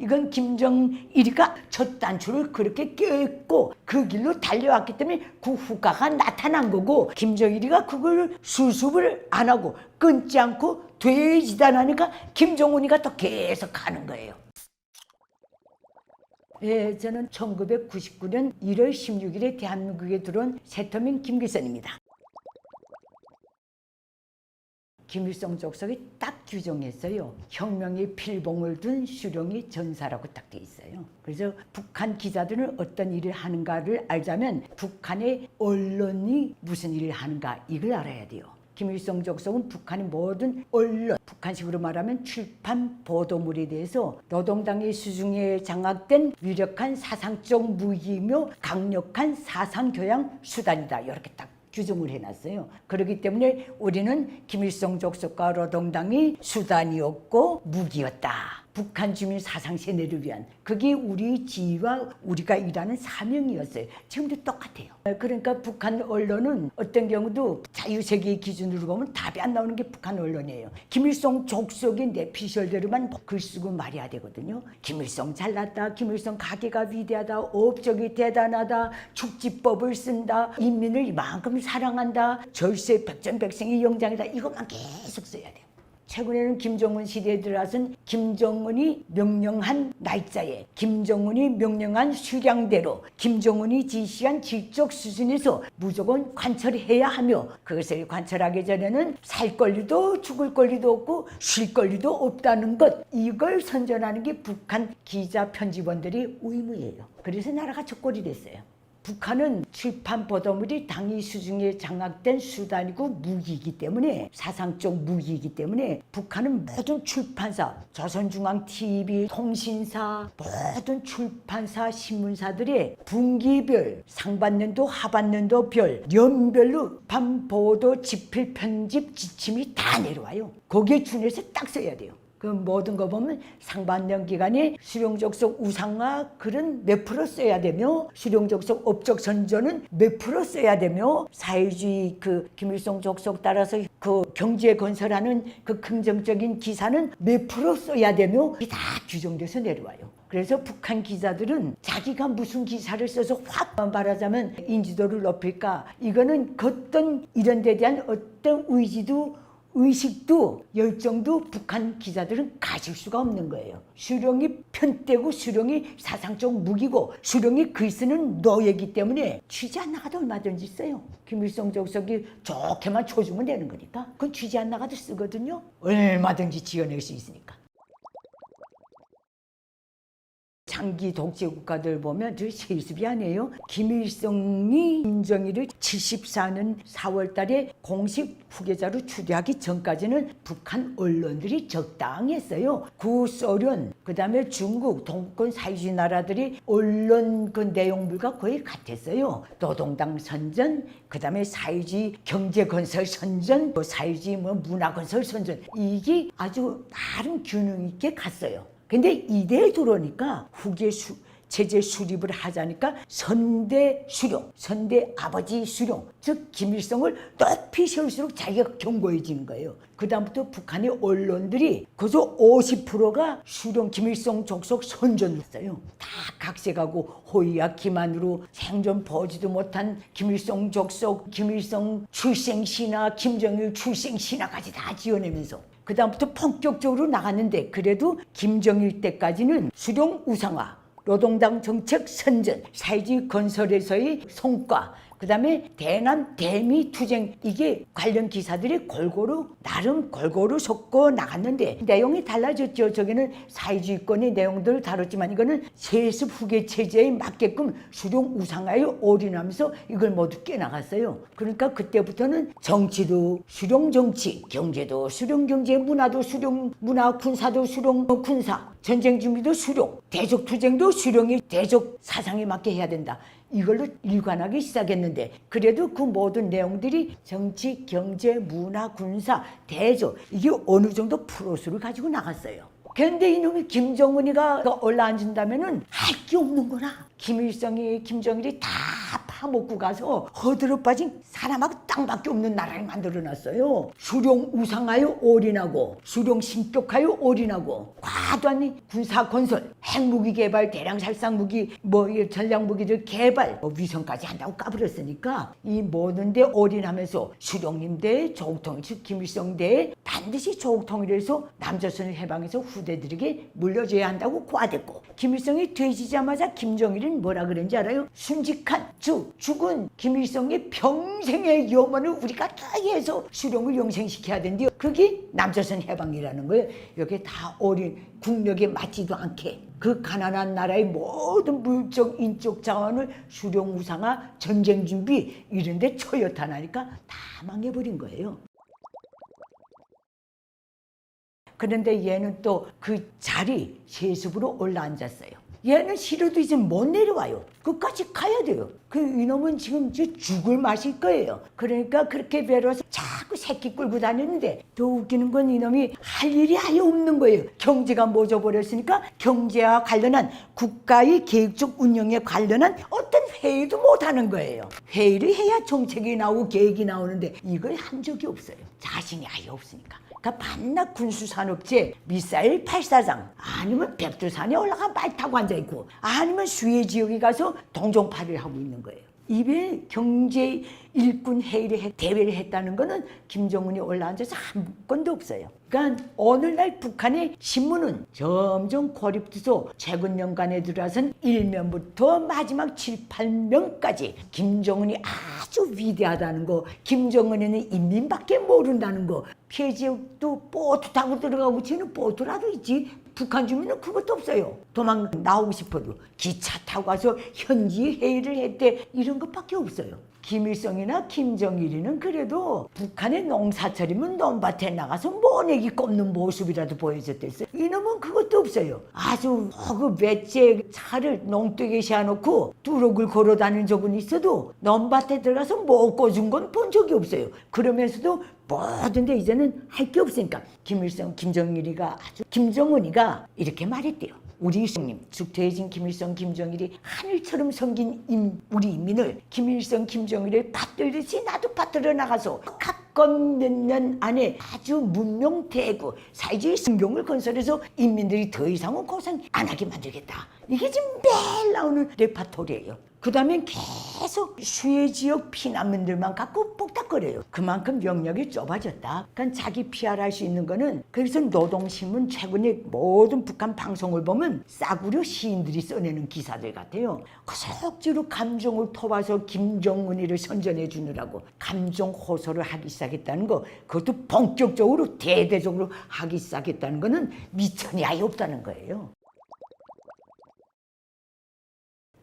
이건 김정일이가 첫 단추를 그렇게 껴있고 그 길로 달려왔기 때문에 그 후과가 나타난 거고, 김정일이가 그걸 수습을 안 하고 끊지 않고 되지단하니까 김정은이가 또 계속 가는 거예요. 예, 저는 1999년 1월 16일에 대한민국에 들어온 새터민 김기선입니다. 김일성 족속이 딱 규정했어요. 혁명의 필봉을 둔 수령이 전사라고 딱 돼 있어요. 그래서 북한 기자들은 어떤 일을 하는가를 알자면 북한의 언론이 무슨 일을 하는가 이걸 알아야 돼요. 김일성 족속은 북한의 모든 언론, 북한식으로 말하면 출판 보도물에 대해서 노동당의 수중에 장악된 위력한 사상적 무기며 강력한 사상교양 수단이다, 이렇게 딱 규정을 해놨어요. 그렇기 때문에 우리는 김일성 족속과 노동당이 수단이었고 무기였다. 북한 주민 사상 세뇌를 위한, 그게 우리 지위와 우리가 일하는 사명이었어요. 지금도 똑같아요. 그러니까 북한 언론은 어떤 경우도 자유세계의 기준으로 보면 답이 안 나오는 게 북한 언론이에요. 김일성 족속의 내피셜대로만 글 쓰고 말해야 되거든요. 김일성 잘났다, 김일성 가계가 위대하다, 업적이 대단하다, 축지법을 쓴다, 인민을 이만큼 사랑한다, 절세 백전백승의 영장이다, 이것만 계속 써야 돼요. 최근에는 김정은 시대에 들어와서는 김정은이 명령한 날짜에, 김정은이 명령한 수량대로, 김정은이 지시한 질적 수준에서 무조건 관철해야 하며, 그것을 관철하기 전에는 살 권리도 죽을 권리도 없고 쉴 권리도 없다는 것, 이걸 선전하는 게 북한 기자 편집원들의 의무예요. 그래서 나라가 족골이 됐어요. 북한은 출판 보도물이 당위 수중에 장악된 수단이고 무기이기 때문에, 사상적 무기이기 때문에 북한은 모든 출판사, 조선중앙TV, 통신사, 모든 출판사, 신문사들의 분기별, 상반년도, 하반년도별, 연별로 판 보도 집필 편집 지침이 다 내려와요. 거기에 준해서 딱 써야 돼요. 그 모든 거 보면 상반년 기간에 수령족속 우상화 글은 몇 프로 써야 되며, 수령족속 업적 선전은 몇 프로 써야 되며, 사회주의 그 김일성 족속 따라서 그 경제 건설하는 그 긍정적인 기사는 몇 프로 써야 되며, 다 규정돼서 내려와요. 그래서 북한 기자들은 자기가 무슨 기사를 써서 확 말하자면 인지도를 높일까, 이거는 어떤 이런 데 대한 어떤 의식도 열정도 북한 기자들은 가질 수가 없는 거예요. 수령이 편떼고 수령이 사상적 무기고 수령이 글 쓰는 노예이기 때문에 취재 안 나가도 얼마든지 써요. 김일성 족속이 좋게만 쳐주면 되는 거니까 그건 취재 안 나가도 쓰거든요. 얼마든지 지어낼 수 있으니까. 장기 독재 국가들 보면 저 세습이 아니에요. 김일성이 김정일을 74년 4월 달에 공식 후계자로 추대하기 전까지는 북한 언론들이 적당했어요. 구소련, 그 다음에 중국, 동구권 사회주의 나라들이 언론 그 내용물과 거의 같았어요. 노동당 선전, 그 다음에 사회주의 경제건설 선전, 사회주의 문화건설 선전, 이게 아주 나름 균형 있게 갔어요. 근데 이대에 들어오니까 후계 체제 수립을 하자니까 선대 수령, 선대 아버지 수령, 즉 김일성을 높이 세울수록 자기가 견고해지는 거예요. 그 다음부터 북한의 언론들이 그저 50%가 수령 김일성 족속 선전을 했어요. 다 각색하고 호의와 기만으로 생전 보지도 못한 김일성 족속, 김일성 출생신화, 김정일 출생신화까지 다 지어내면서 그 다음부터 본격적으로 나갔는데, 그래도 김정일 때까지는 수령 우상화, 노동당 정책 선전, 사회주의 건설에서의 성과, 그 다음에 대남 대미 투쟁, 이게 관련 기사들이 나름 골고루 섞어 나갔는데 내용이 달라졌죠. 저기는 사회주의권의 내용들을 다뤘지만 이거는 세습 후계 체제에 맞게끔 수령 우상화에 올인하면서 이걸 모두 깨나갔어요. 그러니까 그때부터는 정치도 수령 정치, 경제도 수령 경제, 문화도 수령 문화, 군사도 수령 군사, 전쟁 준비도 수령, 대적 투쟁도 수령이 대적 사상에 맞게 해야 된다. 이걸로 일관하기 시작했는데, 그래도 그 모든 내용들이 정치, 경제, 문화, 군사, 대조, 이게 어느 정도 프로수를 가지고 나갔어요. 그런데 이놈이 김정은이가 올라앉은다면은 할 게 없는 거나, 김일성이, 김정일이 다 다 먹고 가서 허들어 빠진 사람하고 땅밖에 없는 나라를 만들어놨어요. 수령 우상하여 올인하고 수령 신격하여 올인하고 과도한 군사 건설, 핵무기 개발, 대량 살상 무기, 전략 무기들 개발, 위성까지 한다고 까불었으니까 이 모든 데 올인하면서 수령님 대 조국통일, 즉 김일성 대 반드시 조국통일에서 남조선을 해방해서 후대들에게 물려줘야 한다고 고하됐고, 김일성이 되지자마자 김정일은 뭐라 그랬는지 알아요? 순직한 죽은 김일성의 평생의 염원을 우리가 다 해서 수령을 영생시켜야 된대요. 그게 남조선 해방이라는 거예요. 여기에 다 어린 국력에 맞지도 않게 그 가난한 나라의 모든 물적 인적 자원을 수령 우상화, 전쟁 준비 이런 데 처여타나니까 다 망해버린 거예요. 그런데 얘는 또 그 자리 세습으로 올라앉았어요. 얘는 싫어도 이제 못 내려와요. 끝까지 가야 돼요. 그 이놈은 지금 이제 죽을 맛일 거예요. 그러니까 그렇게 배로서 자꾸 새끼 끌고 다니는데, 더 웃기는 건 이놈이 할 일이 아예 없는 거예요. 경제가 멎어버렸으니까 경제와 관련한 국가의 계획적 운영에 관련한 어떤 회의도 못하는 거예요. 회의를 해야 정책이 나오고 계획이 나오는데 이걸 한 적이 없어요. 자신이 아예 없으니까. 그러니까 반납 군수산업체 미사일 발사장, 아니면 백두산에 올라가 말 타고 앉아있고, 아니면 수해 지역에 가서 동종파를 하고 있는 거예요. 이번에 경제 일꾼 대회를 했다는 거는 김정은이 올라앉아서 한 건도 없어요. 그러니까 오늘날 북한의 신문은 점점 고립돼서 최근 년간에 들어선 1면부터 마지막 7, 8면까지 김정은이 아주 위대하다는 거, 김정은에는 인민밖에 모른다는 거, 피해지역도 보트 타고 들어가고, 쟤는 보트라도 있지 북한 주민은 그것도 없어요. 도망 나오고 싶어도 기차 타고 가서 현지 회의를 했대, 이런 것밖에 없어요. 김일성이나 김정일이는 그래도 북한의 농사철이면 논밭에 나가서 모내기 꼽는 모습이라도 보여줬댔어요. 이놈은 그것도 없어요. 아주 그 몇째 차를 농둑에 세워놓고 뚜럭을 걸어 다닌 적은 있어도 논밭에 들어가서 못 꽂은 건 본 적이 없어요. 그러면서도 뭐든데 이제는 할 게 없으니까 김일성, 김정일이가 김정은이가 이렇게 말했대요. 우리 형님, 죽퇴해진 김일성, 김정일이 하늘처럼 섬긴 우리 인민을 김일성, 김정일을 받들듯이 나도 받들어 나가서 각건 몇 년 안에 아주 문명대국 사회주의 성경을 건설해서 인민들이 더 이상은 고생 안 하게 만들겠다. 이게 지금 매일 나오는 레파토리예요. 그 다음엔 계속 수해 지역 피난민들만 갖고 뽁닥거려요. 그만큼 영역이 좁아졌다. 그러니까 자기 PR할 수 있는 거는, 그래서 노동신문 최근에 모든 북한 방송을 보면 싸구려 시인들이 써내는 기사들 같아요. 그 억지로 감정을 토봐서 김정은이를 선전해 주느라고 감정 호소를 하기 시작했다는 거, 그것도 본격적으로 대대적으로 하기 시작했다는 거는 미천이 아예 없다는 거예요.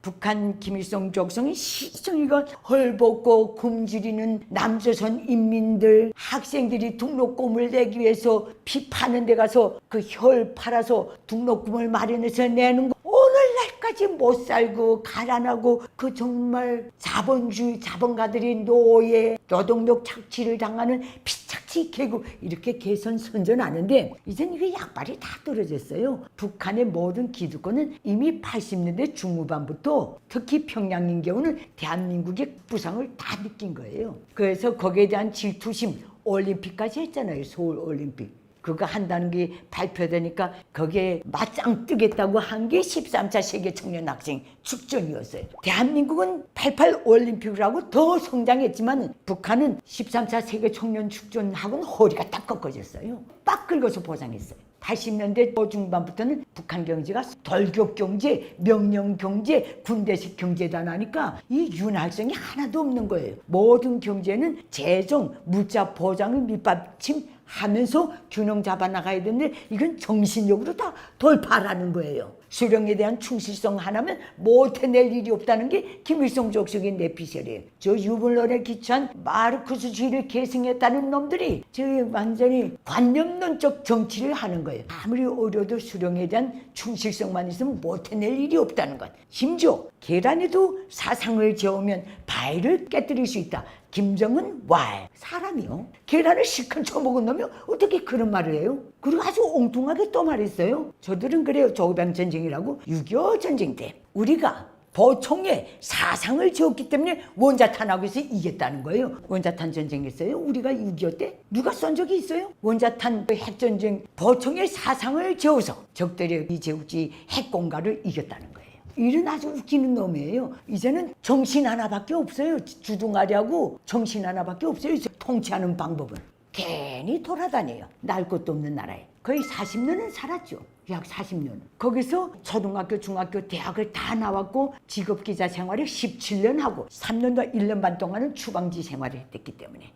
북한 김일성 족성이 시청이가 헐벗고 굶주리는 남조선 인민들, 학생들이 등록금을 내기 위해서 피 파는 데 가서 그 혈 팔아서 등록금을 마련해서 내는 거, 오늘날까지 못 살고 가난하고 그 정말 자본주의 자본가들이 노예, 노동력 착취를 당하는 피착취 계급, 이렇게 개선 선전하는데 이젠 이게 약발이 다 떨어졌어요. 북한의 모든 기득권은 이미 80년대 중후반부터 특히 평양인 경우는 대한민국의 부상을 다 느낀 거예요. 그래서 거기에 대한 질투심, 올림픽까지 했잖아요. 서울올림픽. 그거 한다는 게 발표되니까 거기에 맞짱 뜨겠다고 한 게 13차 세계 청년 학생 축전이었어요. 대한민국은 88 올림픽을 하고 더 성장했지만 북한은 13차 세계 청년 축전하고는 허리가 딱 꺾어졌어요. 빡 긁어서 보상했어요. 80년대 중반부터는 북한 경제가 돌격 경제, 명령 경제, 군대식 경제다 나니까 이 윤활성이 하나도 없는 거예요. 모든 경제는 재정, 물자 보장을 밑받침하면서 균형 잡아 나가야 되는데 이건 정신력으로 다 돌파하라는 거예요. 수령에 대한 충실성 하나면 못 해낼 일이 없다는 게 김일성 족속의 내피셜이에요. 저 유불론에 기초한 마르크스주의를 계승했다는 놈들이 저 완전히 관념론적 정치를 하는 거예요. 아무리 어려도 수령에 대한 충실성만 있으면 못 해낼 일이 없다는 것. 심지어 계란에도 사상을 저으면 바위를 깨뜨릴 수 있다. 김정은 왈, 사람이요. 계란을 실컷 쳐먹은 놈이 어떻게 그런 말을 해요? 그리고 아주 엉뚱하게 또 말했어요. 저들은 그래요. 조국병 전쟁이라고 6.25 전쟁 때 우리가 보총의 사상을 지었기 때문에 원자탄하고 해서 이겼다는 거예요. 원자탄 전쟁했어요. 우리가 6.25 때 누가 쏜 적이 있어요? 원자탄 핵전쟁 보총의 사상을 지어서 적들의 이제우지 핵공갈을 이겼다는 거예요. 이런 아주 웃기는 놈이에요. 이제는 정신 하나밖에 없어요. 주둥아리하고 정신 하나밖에 없어요. 통치하는 방법은. 괜히 돌아다녀요. 날 것도 없는 나라에. 거의 40년은 살았죠. 약 40년. 거기서 초등학교, 중학교, 대학을 다 나왔고 직업기자 생활을 17년 하고 3년과 1년 반 동안은 추방지 생활을 했기 때문에.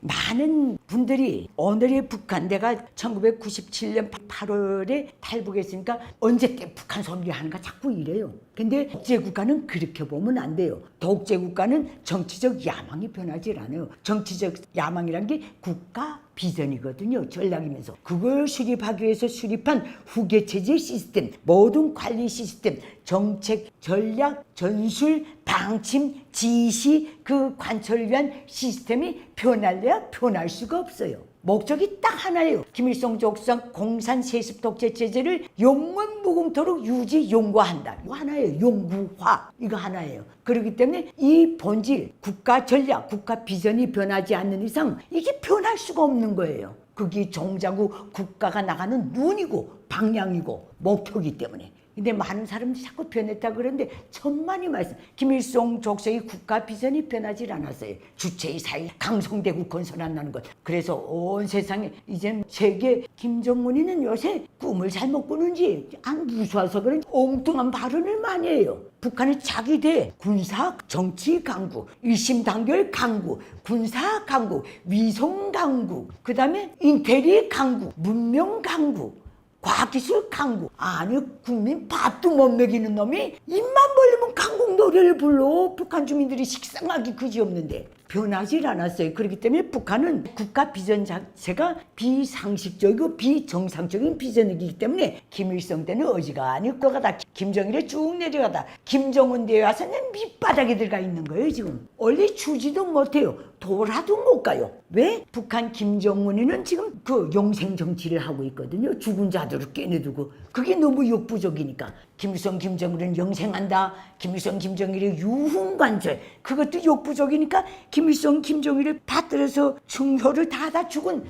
많은 분들이 오늘의 북한, 내가 1997년 8월에 탈북했으니까 언제 때 북한 소리하는가 자꾸 이래요. 근데 독재국가는 그렇게 보면 안 돼요. 독재국가는 정치적 야망이 변하지 않아요. 정치적 야망이란 게 국가 비전이거든요. 전략이면서. 그걸 수립하기 위해서 수립한 후계체제 시스템, 모든 관리 시스템, 정책, 전략, 전술, 방침, 지시, 그 관철을 위한 시스템이 변할래야 변할 수가 없어요. 목적이 딱 하나예요. 김일성 족상 공산 세습 독재 체제를 영원 무궁토록 유지 용과한다. 이거 하나예요. 용구화. 이거 하나예요. 그렇기 때문에 이 본질, 국가 전략, 국가 비전이 변하지 않는 이상 이게 변할 수가 없는 거예요. 그게 종자고 국가가 나가는 눈이고 방향이고 목표이기 때문에. 근데 많은 사람들이 자꾸 변했다 그러는데 천만이 말씀. 김일성 족속의 국가 비전이 변하지 않았어요. 주체의 사회 강성대국 건설한다는 것. 그래서 온 세상에 이젠 세계 김정은이는 요새 꿈을 잘못 꾸는지 안 무서워서 그런지 엉뚱한 발언을 많이 해요. 북한은 자기 대 군사 정치 강국, 일심 단결 강국, 군사 강국, 위성 강국, 그 다음에 인테리 강국, 문명 강국, 과학기술 강국. 아니 국민 밥도 못 먹이는 놈이 입만 벌리면 강국 노래를 불러. 북한 주민들이 식상하기 그지없는데 변하지 않았어요. 그렇기 때문에 북한은 국가 비전 자체가 비상식적이고 비정상적인 비전이기 때문에 김일성 때는 어지간히 끌어가다 김정일에 쭉 내려가다 김정은 때에 와서는 밑바닥에 들어가 있는 거예요. 지금 원래 추지도 못해요. 돌아도 못 가요. 왜? 북한 김정은이는 지금 그 영생 정치를 하고 있거든요. 죽은 자들을 깨내두고. 그게 너무 역부족이니까. 김일성 김정일은 영생한다. 김일성 김정일의 유흥관절. 그것도 역부족이니까 김일성 김정일을 받들어서 충효를 다 죽은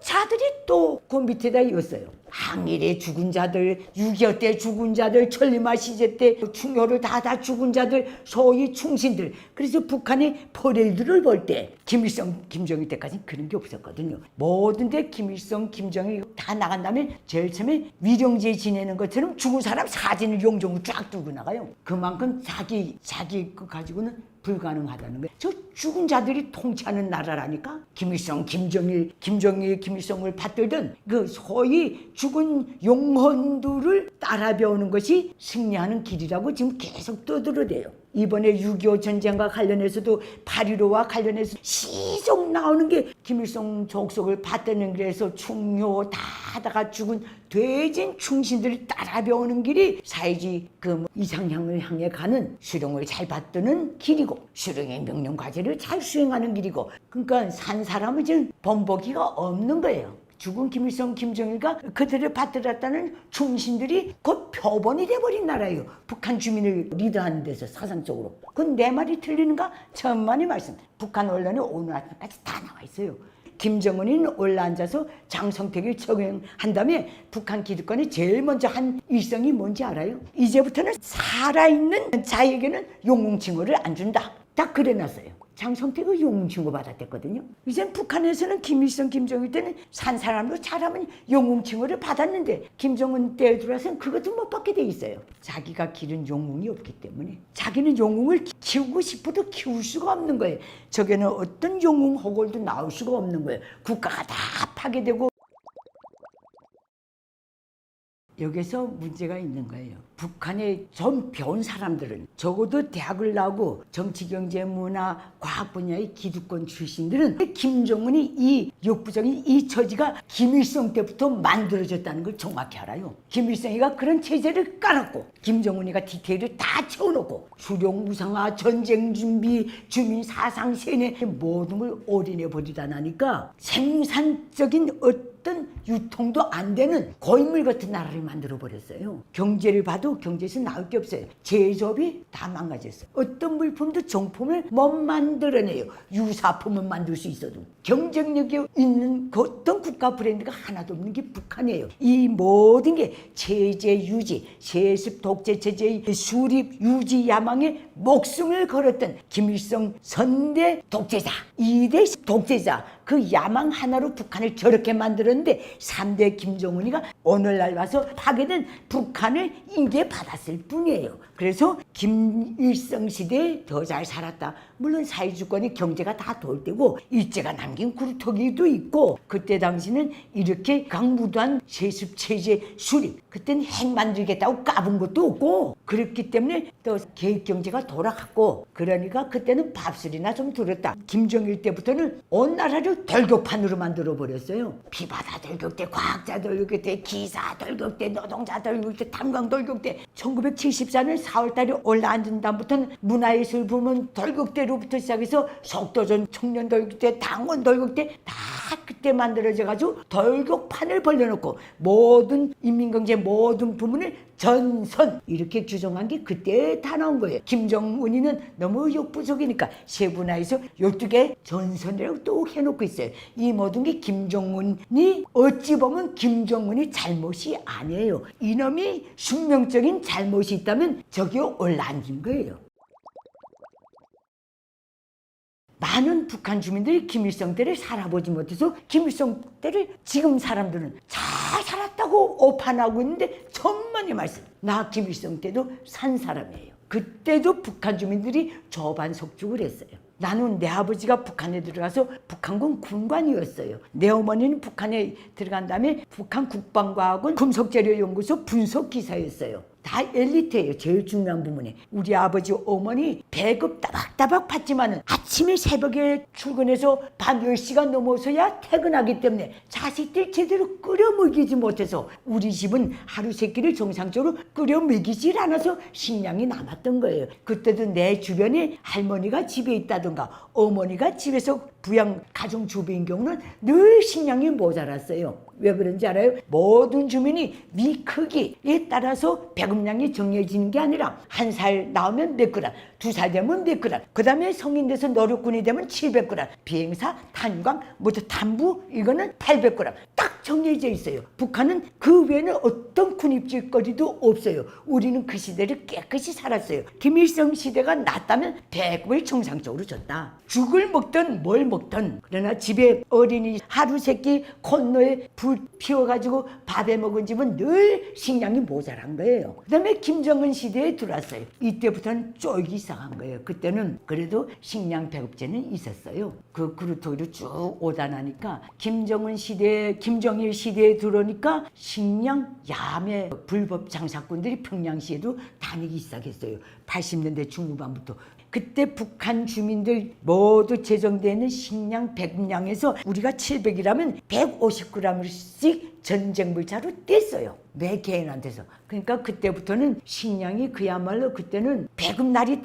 자들이 또 그 밑에다 이었어요. 항일에 죽은 자들, 6.25 때 죽은 자들, 천리마 시제 때 충효를 다 죽은 자들, 소위 충신들. 그래서 북한의 퍼레이드를 볼 때 김일성, 김정일 때까지는 그런 게 없었거든요. 모든 데 김일성, 김정일 다 나간 다음에 제일 처음에 위령제 지내는 것처럼 죽은 사람 사진을 용종으로 쫙 들고 나가요. 그만큼 자기 거 가지고는 불가능하다는 거예요. 저 죽은 자들이 통치하는 나라라니까. 김일성, 김정일, 김일성을 받들던 그 소위 죽은 용헌들을 따라 배우는 것이 승리하는 길이라고 지금 계속 떠들어대요. 이번에 6.25 전쟁과 관련해서도 8.15와 관련해서 시속 나오는 게 김일성 족속을 받드는 길에서 충효 다 하다가 죽은 돼진 충신들이 따라 배우는 길이 사회주의 그 이상향을 향해 가는 수령을 잘 받드는 길이고 수령의 명령 과제를 잘 수행하는 길이고, 그러니까 산 사람은 지금 번복기가 없는 거예요. 죽은 김일성, 김정일과 그들을 받들었다는 충신들이 곧 표본이 돼버린 나라예요. 북한 주민을 리드하는 데서 사상적으로. 그건 내 말이 틀리는가? 천만의 말씀. 북한 언론에 오늘 아침까지 다 나와 있어요. 김정은이는 올라앉아서 장성택을 처형한 다음에 북한 기득권이 제일 먼저 한 일성이 뭔지 알아요? 이제부터는 살아있는 자에게는 영웅칭호를 안 준다. 딱 그래놨어요. 장성택은 영웅칭호 받았댔거든요. 이젠 북한에서는 김일성, 김정일 때는 산 사람으로 잘하면 영웅칭호를 받았는데 김정은 때에 들어와서는 그것도 못 받게 돼 있어요. 자기가 기른 영웅이 없기 때문에. 자기는 영웅을 키우고 싶어도 키울 수가 없는 거예요. 저게는 어떤 영웅 호걸도 나올 수가 없는 거예요. 국가가 다 파괴되고. 여기서 문제가 있는 거예요. 북한에 좀 배운 사람들은 적어도 대학을 나오고 정치, 경제, 문화, 과학 분야의 기득권 출신들은 김정은이 이 역부족인 이 처지가 김일성 때부터 만들어졌다는 걸 정확히 알아요. 김일성이가 그런 체제를 깔았고 김정은이가 디테일을 다 채워놓고 수령 무상화, 전쟁 준비, 주민 사상 세뇌 모든 걸 올인해 버리다 나니까 생산적인 어떤 유통도 안 되는 고인물 같은 나라를 만들어 버렸어요. 경제를 봐도 경제에서 나올 게 없어요. 제조업이 다 망가졌어요. 어떤 물품도 정품을 못 만들어내요. 유사품은 만들 수 있어도 경쟁력이 있는 그 어떤 국가 브랜드가 하나도 없는 게 북한이에요. 이 모든 게 체제 유지, 세습 독재 체제의 수립 유지 야망에 목숨을 걸었던 김일성 선대 독재자, 2대 독재자 그 야망 하나로 북한을 저렇게 만들었는데 3대 김정은이가 오늘날 와서 파괴된 북한을 인계받았을 뿐이에요. 그래서 김일성 시대에 더 잘 살았다. 물론 사회주권의 경제가 다 돌 때고 일제가 남긴 구루터기도 있고 그때 당시는 이렇게 강무도한 세습체제 수립 그때는 핵 만들겠다고 까본 것도 없고 그랬기 때문에 또 계획경제가 돌아갔고 그러니까 그때는 밥술이나 좀 들었다. 김정일 때부터는 온 나라를 돌격판으로 만들어 버렸어요. 피바다 돌격대, 과학자 돌격대, 기사 돌격대, 노동자 돌격대, 탐관 돌격대. 1974년 4월달에 올라앉은 다음부터는 문화예술 부문 돌격대로부터 시작해서 속도전 청년 돌격대, 당원 돌격대 다 그때 만들어져 가지고 돌격판을 벌려놓고 모든 인민경제 모든 부문을 전선 이렇게 규정한 게 그때 다 나온 거예요. 김정은이는 너무 역부족이니까 세분화해서 12개 전선이라고 또 해놓고 있어요. 이 모든 게 김정은이 어찌 보면 김정은이 잘못이 아니에요. 이놈이 숙명적인 잘못이 있다면 저기 올라앉은 거예요. 많은 북한 주민들이 김일성 때를 살아보지 못해서 김일성 때를 지금 사람들은 잘 살았다고 오판하고 있는데 천만의 말씀. 나 김일성 때도 산 사람이에요. 그때도 북한 주민들이 저반석죽을 했어요. 나는 내 아버지가 북한에 들어가서 북한군 군관이었어요. 내 어머니는 북한에 들어간 다음에 북한 국방과학원 금속재료연구소 분석기사였어요. 다 엘리트예요. 제일 중요한 부문에. 우리 아버지 어머니 배급 따박따박 받지만은 아침에 새벽에 출근해서 밤 10시가 넘어서야 퇴근하기 때문에 자식들 제대로 끓여 먹이지 못해서 우리 집은 하루 세 끼를 정상적으로 끓여 먹이질 않아서 식량이 남았던 거예요. 그때도 내 주변에 할머니가 집에 있다든가 어머니가 집에서 부양 가정 주부인 경우는 늘 식량이 모자랐어요. 왜 그런지 알아요? 모든 주민이 위 크기에 따라서 배급량이 정해지는 게 아니라 1살 나오면 몇 그램, 2살 되면 몇 그램, 그 다음에 성인 돼서 노력군이 되면 700g, 비행사, 탄광, 모두 탄부 이거는 800g 딱 정해져 있어요. 북한은 그 외에는 어떤 군입질거리도 없어요. 우리는 그 시대를 깨끗이 살았어요. 김일성 시대가 낫다면 배급을 정상적으로 줬다. 죽을 먹든 뭘 먹든 그러나 집에 어린이 하루 세끼 콘로에 불 피워가지고 밥에 먹은 집은 늘 식량이 모자란 거예요. 그 다음에 김정은 시대에 들어왔어요. 이때부터는 쫄기 시작한 거예요. 그때는 그래도 식량 배급제는 있었어요. 그 그루터기로 쭉 오다 나니까 김정은 시대, 김정일 시대에 들어오니까 식량 야매 불법 장사꾼들이 평양시에도 다니기 시작했어요. 80년대 중후반부터. 그때 북한 주민들 모두 제정되는 식량 배급량에서 우리가 700이라면 150g씩 전쟁물자로 뗐어요. 매 개인한테서. 그러니까 그때부터는 식량이 그야말로 그때는 배급날이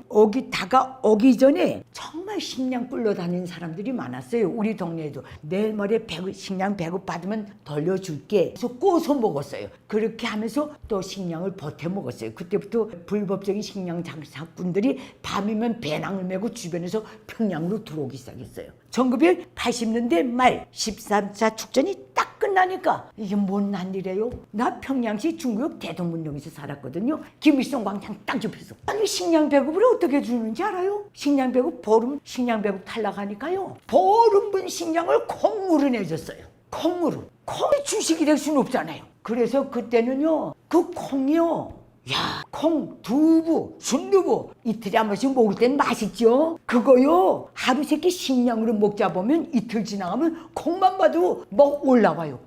다가오기 전에 정말 식량 뿔러 다니는 사람들이 많았어요. 우리 동네에도 내일 모레 식량 배급 받으면 돌려줄게. 그래서 꼬서 먹었어요. 그렇게 하면서 또 식량을 보태 먹었어요. 그때부터 불법적인 식량 장사꾼들이 밤이면 배낭을 메고 주변에서 평양으로 들어오기 시작했어요. 1980년대 말 13차 축전이 딱 끝나니까 이게 못난 일이에요. 나 평양시 중구역 대동문동에서 살았거든요. 김일성 광장 딱 옆에서. 아니 식량 배급을 어떻게 주는지 알아요? 식량 배급 보름 식량 배급 탈락하니까요. 보름분 식량을 콩으로 내줬어요. 콩으로. 콩이 주식이 될 수는 없잖아요. 그래서 그때는요. 그 콩이요. 야, 콩, 두부, 순두부 이틀에 한 번씩 먹을 땐 맛있죠? 그거요. 하루 세끼 식량으로 먹자 보면 이틀 지나가면 콩만 봐도 막 올라와요.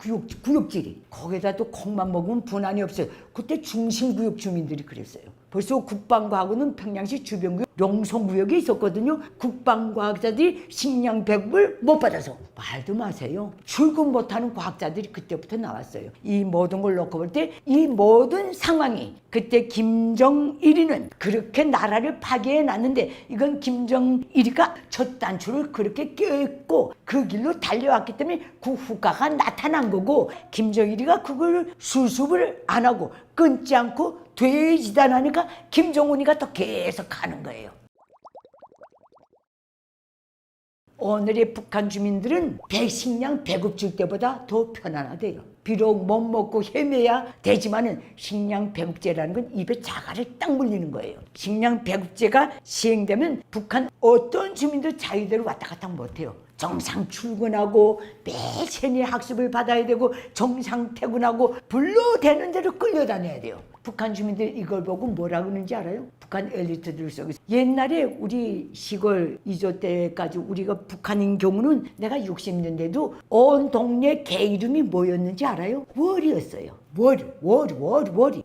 구역질이. 거기다 또 콩만 먹으면 분한이 없어요. 그때 중심구역 주민들이 그랬어요. 벌써 국방과학원은 평양시 주변구역 용성구역에 있었거든요. 국방과학자들이 식량 배급을 못 받아서 말도 마세요. 출근 못하는 과학자들이 그때부터 나왔어요. 이 모든 걸 놓고 볼 때 이 모든 상황이 그때 김정일이는 그렇게 나라를 파괴해 놨는데 이건 김정일이가 첫 단추를 그렇게 껴있고 그 길로 달려왔기 때문에 그 후과가 나타난 거고 김정일이가 그걸 수습을 안 하고 끊지 않고 되지단하니까 김정은이가 또 계속 가는 거예요. 오늘의 북한 주민들은 식량 배급 줄 때보다 더 편안하대요. 비록 못 먹고 헤매야 되지만은 식량 배급제라는 건 입에 자갈을 딱 물리는 거예요. 식량 배급제가 시행되면 북한 어떤 주민도 자유대로 왔다 갔다 못해요. 정상 출근하고 매일 학습을 받아야 되고 정상 퇴근하고 불러대는 대로 끌려다녀야 돼요. 북한 주민들 이걸 보고 뭐라 그러는지 알아요? 북한 엘리트들 속에서 옛날에 우리 시골 이조 때까지 우리가 북한인 경우는 내가 60년대도 온 동네 개 이름이 뭐였는지 알아요? 월이었어요. 월이.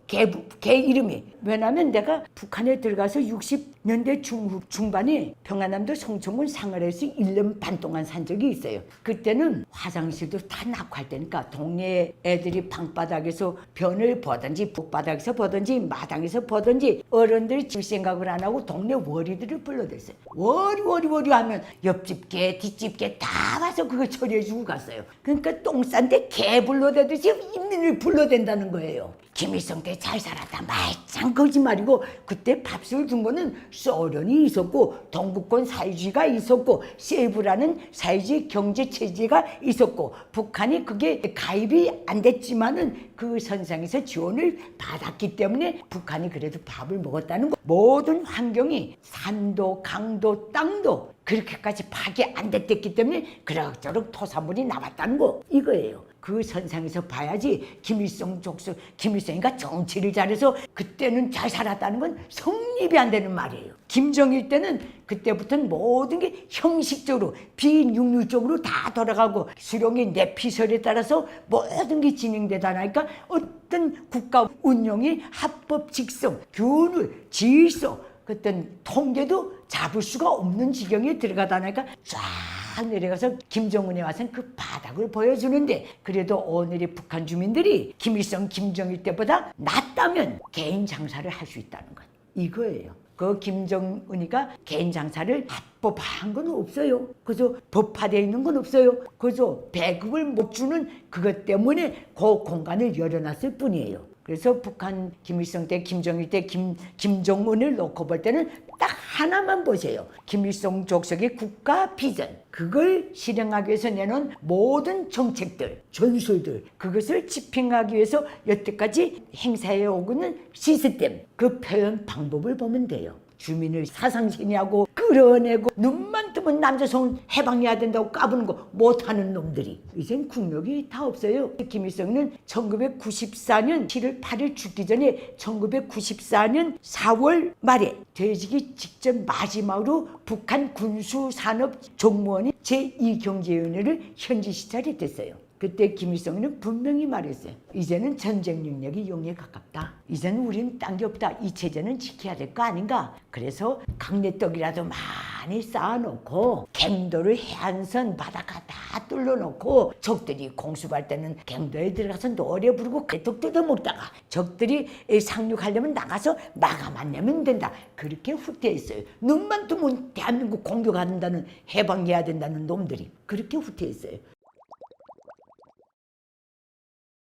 개 이름이. 왜냐면 내가 북한에 들어가서 60년대 중반에 평안남도 성천군 상하에서 1년 반 동안 산 적이 있어요. 그때는 화장실도 다 낙활되니까 동네 애들이 방바닥에서 변을 보든지 북바닥에서 보든지 마당에서 보든지 어른들이 질 생각을 안 하고 동네 월이들을 불러댔어요. 월이 하면 옆집 개, 뒷집 개 다 와서 그거 처리해주고 갔어요. 그러니까 똥 싼데 개 불러대듯이 인민을 불러댄다는 거예요. 김일성 때 잘 살았다 말짱 거짓말이고 그때 밥술 준 거는 소련이 있었고 동구권 사회주의가 있었고 세부라는 사회주의 경제체제가 있었고 북한이 그게 가입이 안 됐지만은 그 선상에서 지원을 받았기 때문에 북한이 그래도 밥을 먹었다는 거. 모든 환경이 산도 강도 땅도 그렇게까지 파괴 안 됐기 때문에 그럭저럭 토사물이 나왔다는 거 이거예요. 그 선상에서 봐야지 김일성이가 정치를 잘해서 그때는 잘 살았다는 건 성립이 안 되는 말이에요. 김정일 때는 그때부터는 모든 게 형식적으로 비윤리적으로 다 돌아가고 수령의 내피설에 따라서 모든 게 진행되다 나니까 어떤 국가 운영이 합법 직성, 균을, 질서 그땐 통계도 잡을 수가 없는 지경에 들어가다 나니까 쫙 내려가서 김정은에 와서는 그 바닥을 보여주는데 그래도 오늘의 북한 주민들이 김일성, 김정일 때보다 낫다면 개인 장사를 할 수 있다는 것 이거예요. 그 김정은이가 개인 장사를 합법화한 건 없어요. 그래서 법화되어 있는 건 없어요. 그래서 배급을 못 주는 그것 때문에 그 공간을 열어놨을 뿐이에요. 그래서 북한 김일성 때, 김정일 때, 김정은을 놓고 볼 때는 딱 하나만 보세요. 김일성 족속의 국가 비전. 그걸 실행하기 위해서 내놓은 모든 정책들, 전술들, 그것을 집행하기 위해서 여태까지 행사해 오고는 시스템, 그 표현 방법을 보면 돼요. 주민을 사상신이하고 끌어내고 눈만 뜨면 남자성은 해방해야 된다고 까부는 거 못하는 놈들이 이젠 국력이 다 없어요. 김일성은 1994년 7월 8일 죽기 전에 1994년 4월 말에 퇴직이 직전 마지막으로 북한 군수산업종무원이 제2경제위원회를 현지 시찰했댔어요. 그때 김일성은 분명히 말했어요. 이제는 전쟁 능력이 용에 가깝다. 이제는 우리는 딴 게 없다. 이 체제는 지켜야 될 거 아닌가. 그래서 강내떡이라도 많이 쌓아놓고 갱도를 해안선 바닷가 다 뚫어놓고 적들이 공습할 때는 갱도에 들어가서 노래 부르고 개떡 뜯어먹다가 적들이 상륙하려면 나가서 막아만 내면 된다. 그렇게 후퇴했어요. 눈만 뜨면 대한민국 공격한다는 해방해야 된다는 놈들이 그렇게 후퇴했어요.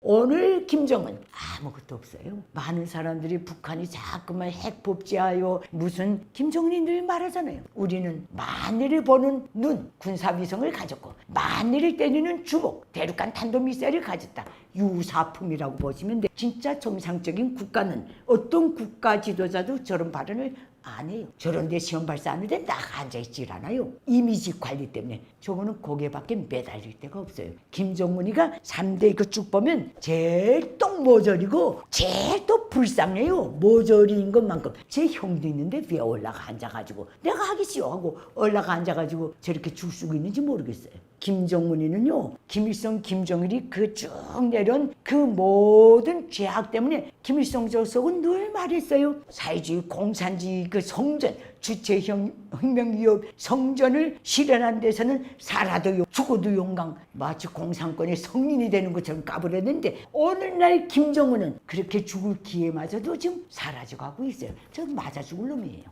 오늘 김정은 아무것도 없어요. 많은 사람들이 북한이 자꾸만 핵 복제하여 무슨 김정은이 늘 말하잖아요. 우리는 만리를 보는 눈, 군사위성을 가졌고 만리를 때리는 주먹, 대륙간 탄도미사일을 가졌다. 유사품이라고 보시면 돼. 진짜 정상적인 국가는 어떤 국가 지도자도 저런 발언을 안 해요. 저런 데 시험 발사하는데 나가 앉아있질 않아요. 이미지 관리 때문에. 저거는 고개밖에 매달릴 데가 없어요. 김정은이가 3대 이거 쭉 보면 제일 똥 모조리고 제일 또 불쌍해요. 모조리인 것만큼. 제 형도 있는데 왜 올라가 앉아가지고 내가 하기 싫어 하고 올라가 앉아가지고 저렇게 줄 수가 있는지 모르겠어요. 김정은이는요, 김일성, 김정일이 그 쭉 내려온 그 모든 죄악 때문에 김일성 주석은 늘 말했어요. 사회주의 공산주의 그 성전, 주체형 혁명위협 성전을 실현한 데서는 살아도 죽어도 용감, 마치 공산권의 성인이 되는 것처럼 까불었는데 오늘날 김정은은 그렇게 죽을 기회마저도 지금 사라져가고 있어요. 저 맞아 죽을 놈이에요.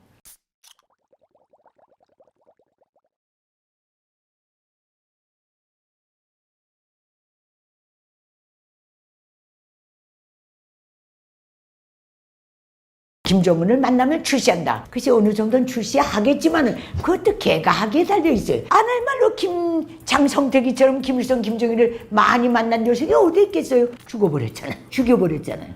김정은을 만나면 출시한다. 그래서 어느 정도는 출시하겠지만은 그것도 걔가 하기에 달려있어요. 안 할 말로 장성택이처럼 김일성, 김정일을 많이 만난 녀석이 어디 있겠어요? 죽여버렸잖아요.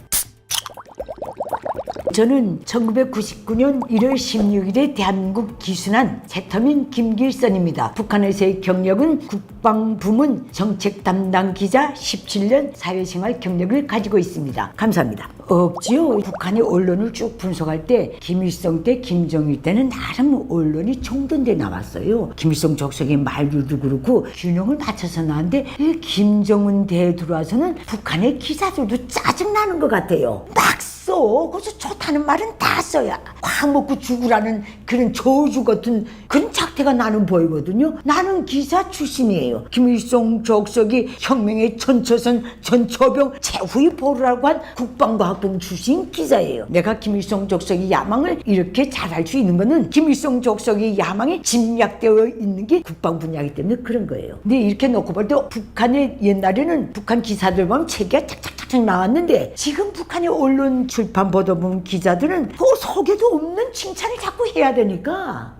저는 1999년 1월 16일에 대한민국 기순한 새터민 김길선입니다. 북한에서의 경력은 국방부문 정책 담당 기자 17년 사회생활 경력을 가지고 있습니다. 감사합니다. 없지요. 북한의 언론을 쭉 분석할 때 김일성 때 김정일 때는 나름 언론이 총돈데 나왔어요. 김일성 족속의 말들도 그렇고 균형을 맞춰서 나왔는데 김정은 대에 들어와서는 북한의 기사들도 짜증나는 것 같아요. 막 써. 그래서 좋다는 말은 다 써야 확 먹고 죽으라는 그런 저주 같은 그런 작태가 나는 보이거든요. 나는 기사 출신이에요. 김일성 족속이 혁명의 전초선 전초병 최후의 보루라고 한 국방과학부 출신 기자예요. 내가 김일성 족속의 야망을 이렇게 잘할 수 있는 거는 김일성 족속의 야망이 짐작되어 있는 게 국방 분야이기 때문에 그런 거예요. 근데 이렇게 놓고 볼 때 북한의 옛날에는 북한 기사들 보면 책이 착착착착 나왔는데 지금 북한의 언론 출판 보다 보면 기자들은 그 속에도 없는 칭찬을 자꾸 해야 되니까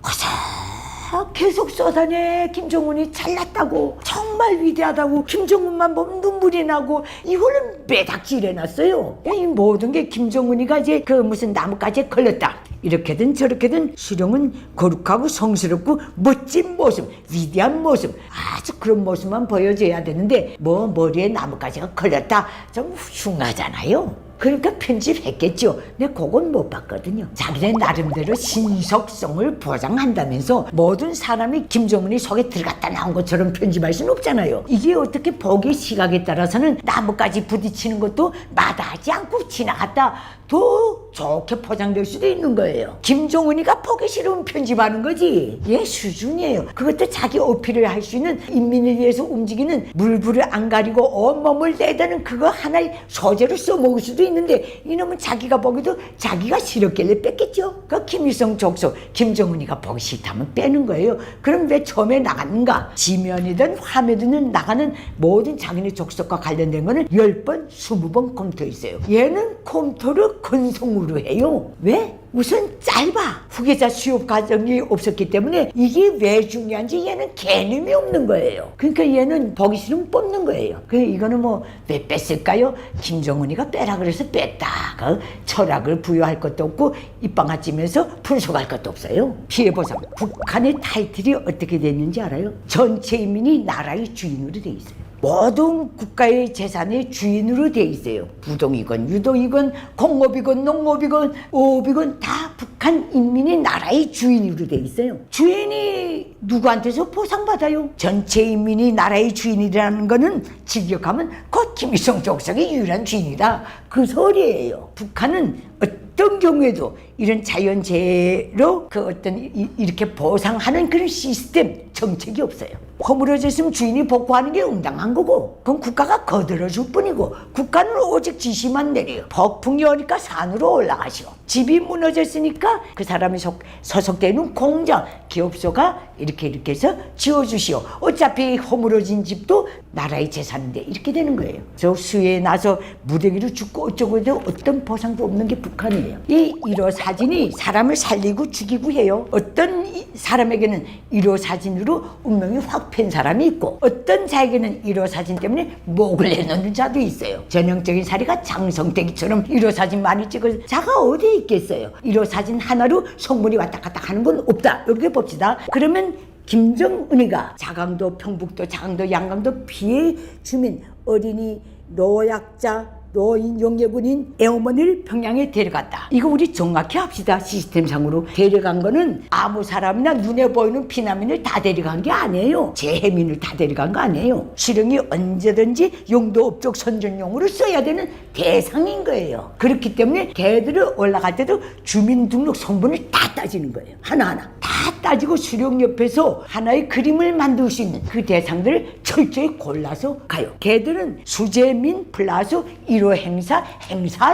계속 쏟아내. 김정은이 잘났다고, 정말 위대하다고, 김정은만 보면 눈물이 나고 이거는 매닥질 해놨어요. 이 모든 게 김정은이가 이제 그 무슨 나뭇가지에 걸렸다 이렇게든 저렇게든 수령은 거룩하고 성스럽고 멋진 모습, 위대한 모습, 아주 그런 모습만 보여줘야 되는데 뭐 머리에 나뭇가지가 걸렸다 좀 흉하잖아요. 그러니까 편집했겠죠. 근데 그건 못 봤거든요. 자기네 나름대로 신속성을 보장한다면서 모든 사람이 김정은이 속에 들어갔다 나온 것처럼 편집할 수는 없잖아요. 이게 어떻게 보기 시각에 따라서는 나뭇가지 부딪히는 것도 마다하지 않고 지나갔다 더 좋게 포장될 수도 있는 거예요. 김정은이가 보기 싫으면 편집하는 거지. 얘 수준이에요. 그것도 자기 어필을 할 수 있는 인민을 위해서 움직이는 물불을 안 가리고 온몸을 내다는 그거 하나의 소재로 써먹을 수도 있는데 이놈은 자기가 보기도 자기가 싫었길래 뺐겠죠. 그 김일성 족속 김정은이가 보기 싫다면 빼는 거예요. 그럼 왜 처음에 나갔는가? 지면이든 화면이든 나가는 모든 자기네 족속과 관련된 거는 10번 20번 컴퓨터있어요. 얘는 컴퓨터를 건성으로 해요. 왜? 우선 짧아. 후계자 수업 과정이 없었기 때문에 이게 왜 중요한지 얘는 개념이 없는 거예요. 그러니까 얘는 보기 싫으면 뽑는 거예요. 이거는 뭐 왜 뺐을까요? 김정은이가 빼라 그래서 뺐다. 그 철학을 부여할 것도 없고 입방아 찌면서 분석할 것도 없어요. 피해보상. 북한의 타이틀이 어떻게 됐는지 알아요? 전체 인민이 나라의 주인으로 돼 있어요. 모든 국가의 재산의 주인으로 돼 있어요. 부동이건 유동이건 공업이건 농업이건 어업이건 다 북한 인민이 나라의 주인으로 돼 있어요. 주인이 누구한테서 보상받아요? 전체 인민이 나라의 주인이라는 거는 직역하면 곧 김일성 족속의 유일한 주인이다. 그 소리예요. 북한은 어떤 경우에도 이런 자연재해로 그 어떤 이렇게 보상하는 그런 시스템 정책이 없어요. 허물어졌으면 주인이 복구하는 게 응당한 거고 그건 국가가 거들어줄 뿐이고 국가는 오직 지시만 내려요. 폭풍이 오니까 산으로 올라가시오. 집이 무너졌으니까 그 사람이 소속되어 있는 공장, 기업소가 이렇게 해서 지어주시오. 어차피 허물어진 집도 나라의 재산인데 이렇게 되는 거예요. 저 수해에 나서 무더기로 죽고 어쩌고 해도 어떤 보상도 없는 게 북한이에요. 이 1호 사진이 사람을 살리고 죽이고 해요. 어떤 사람에게는 1호 사진으로 운명이 확 팬 사람이 있고 어떤 자에게는 1호 사진 때문에 목을 내놓는 자도 있어요. 전형적인 사례가 장성택이처럼 1호 사진 많이 찍어서 자가 어디에 있겠어요. 1호 사진 하나로 성문이 왔다 갔다 하는 건 없다. 이렇게 봅시다. 그러면 김정은이가 자강도, 평북도, 자강도, 양강도 피해 주민, 어린이, 노약자, 노인 용예군인 애어머니를 평양에 데려갔다. 이거 우리 정확히 합시다. 시스템상으로 데려간 거는 아무 사람이나 눈에 보이는 피난민을 다 데려간 게 아니에요. 재해민을 다 데려간 거 아니에요. 실형이 언제든지 용도업적 선전용으로 써야 되는 대상인 거예요. 그렇기 때문에 걔들을 올라갈 때도 주민등록 성분을 다 따지는 거예요. 하나하나 다 따지고 수령 옆에서 하나의 그림을 만들 수 있는 그 대상들을 철저히 골라서 가요. 걔들은 수재민 플러스 1호 행사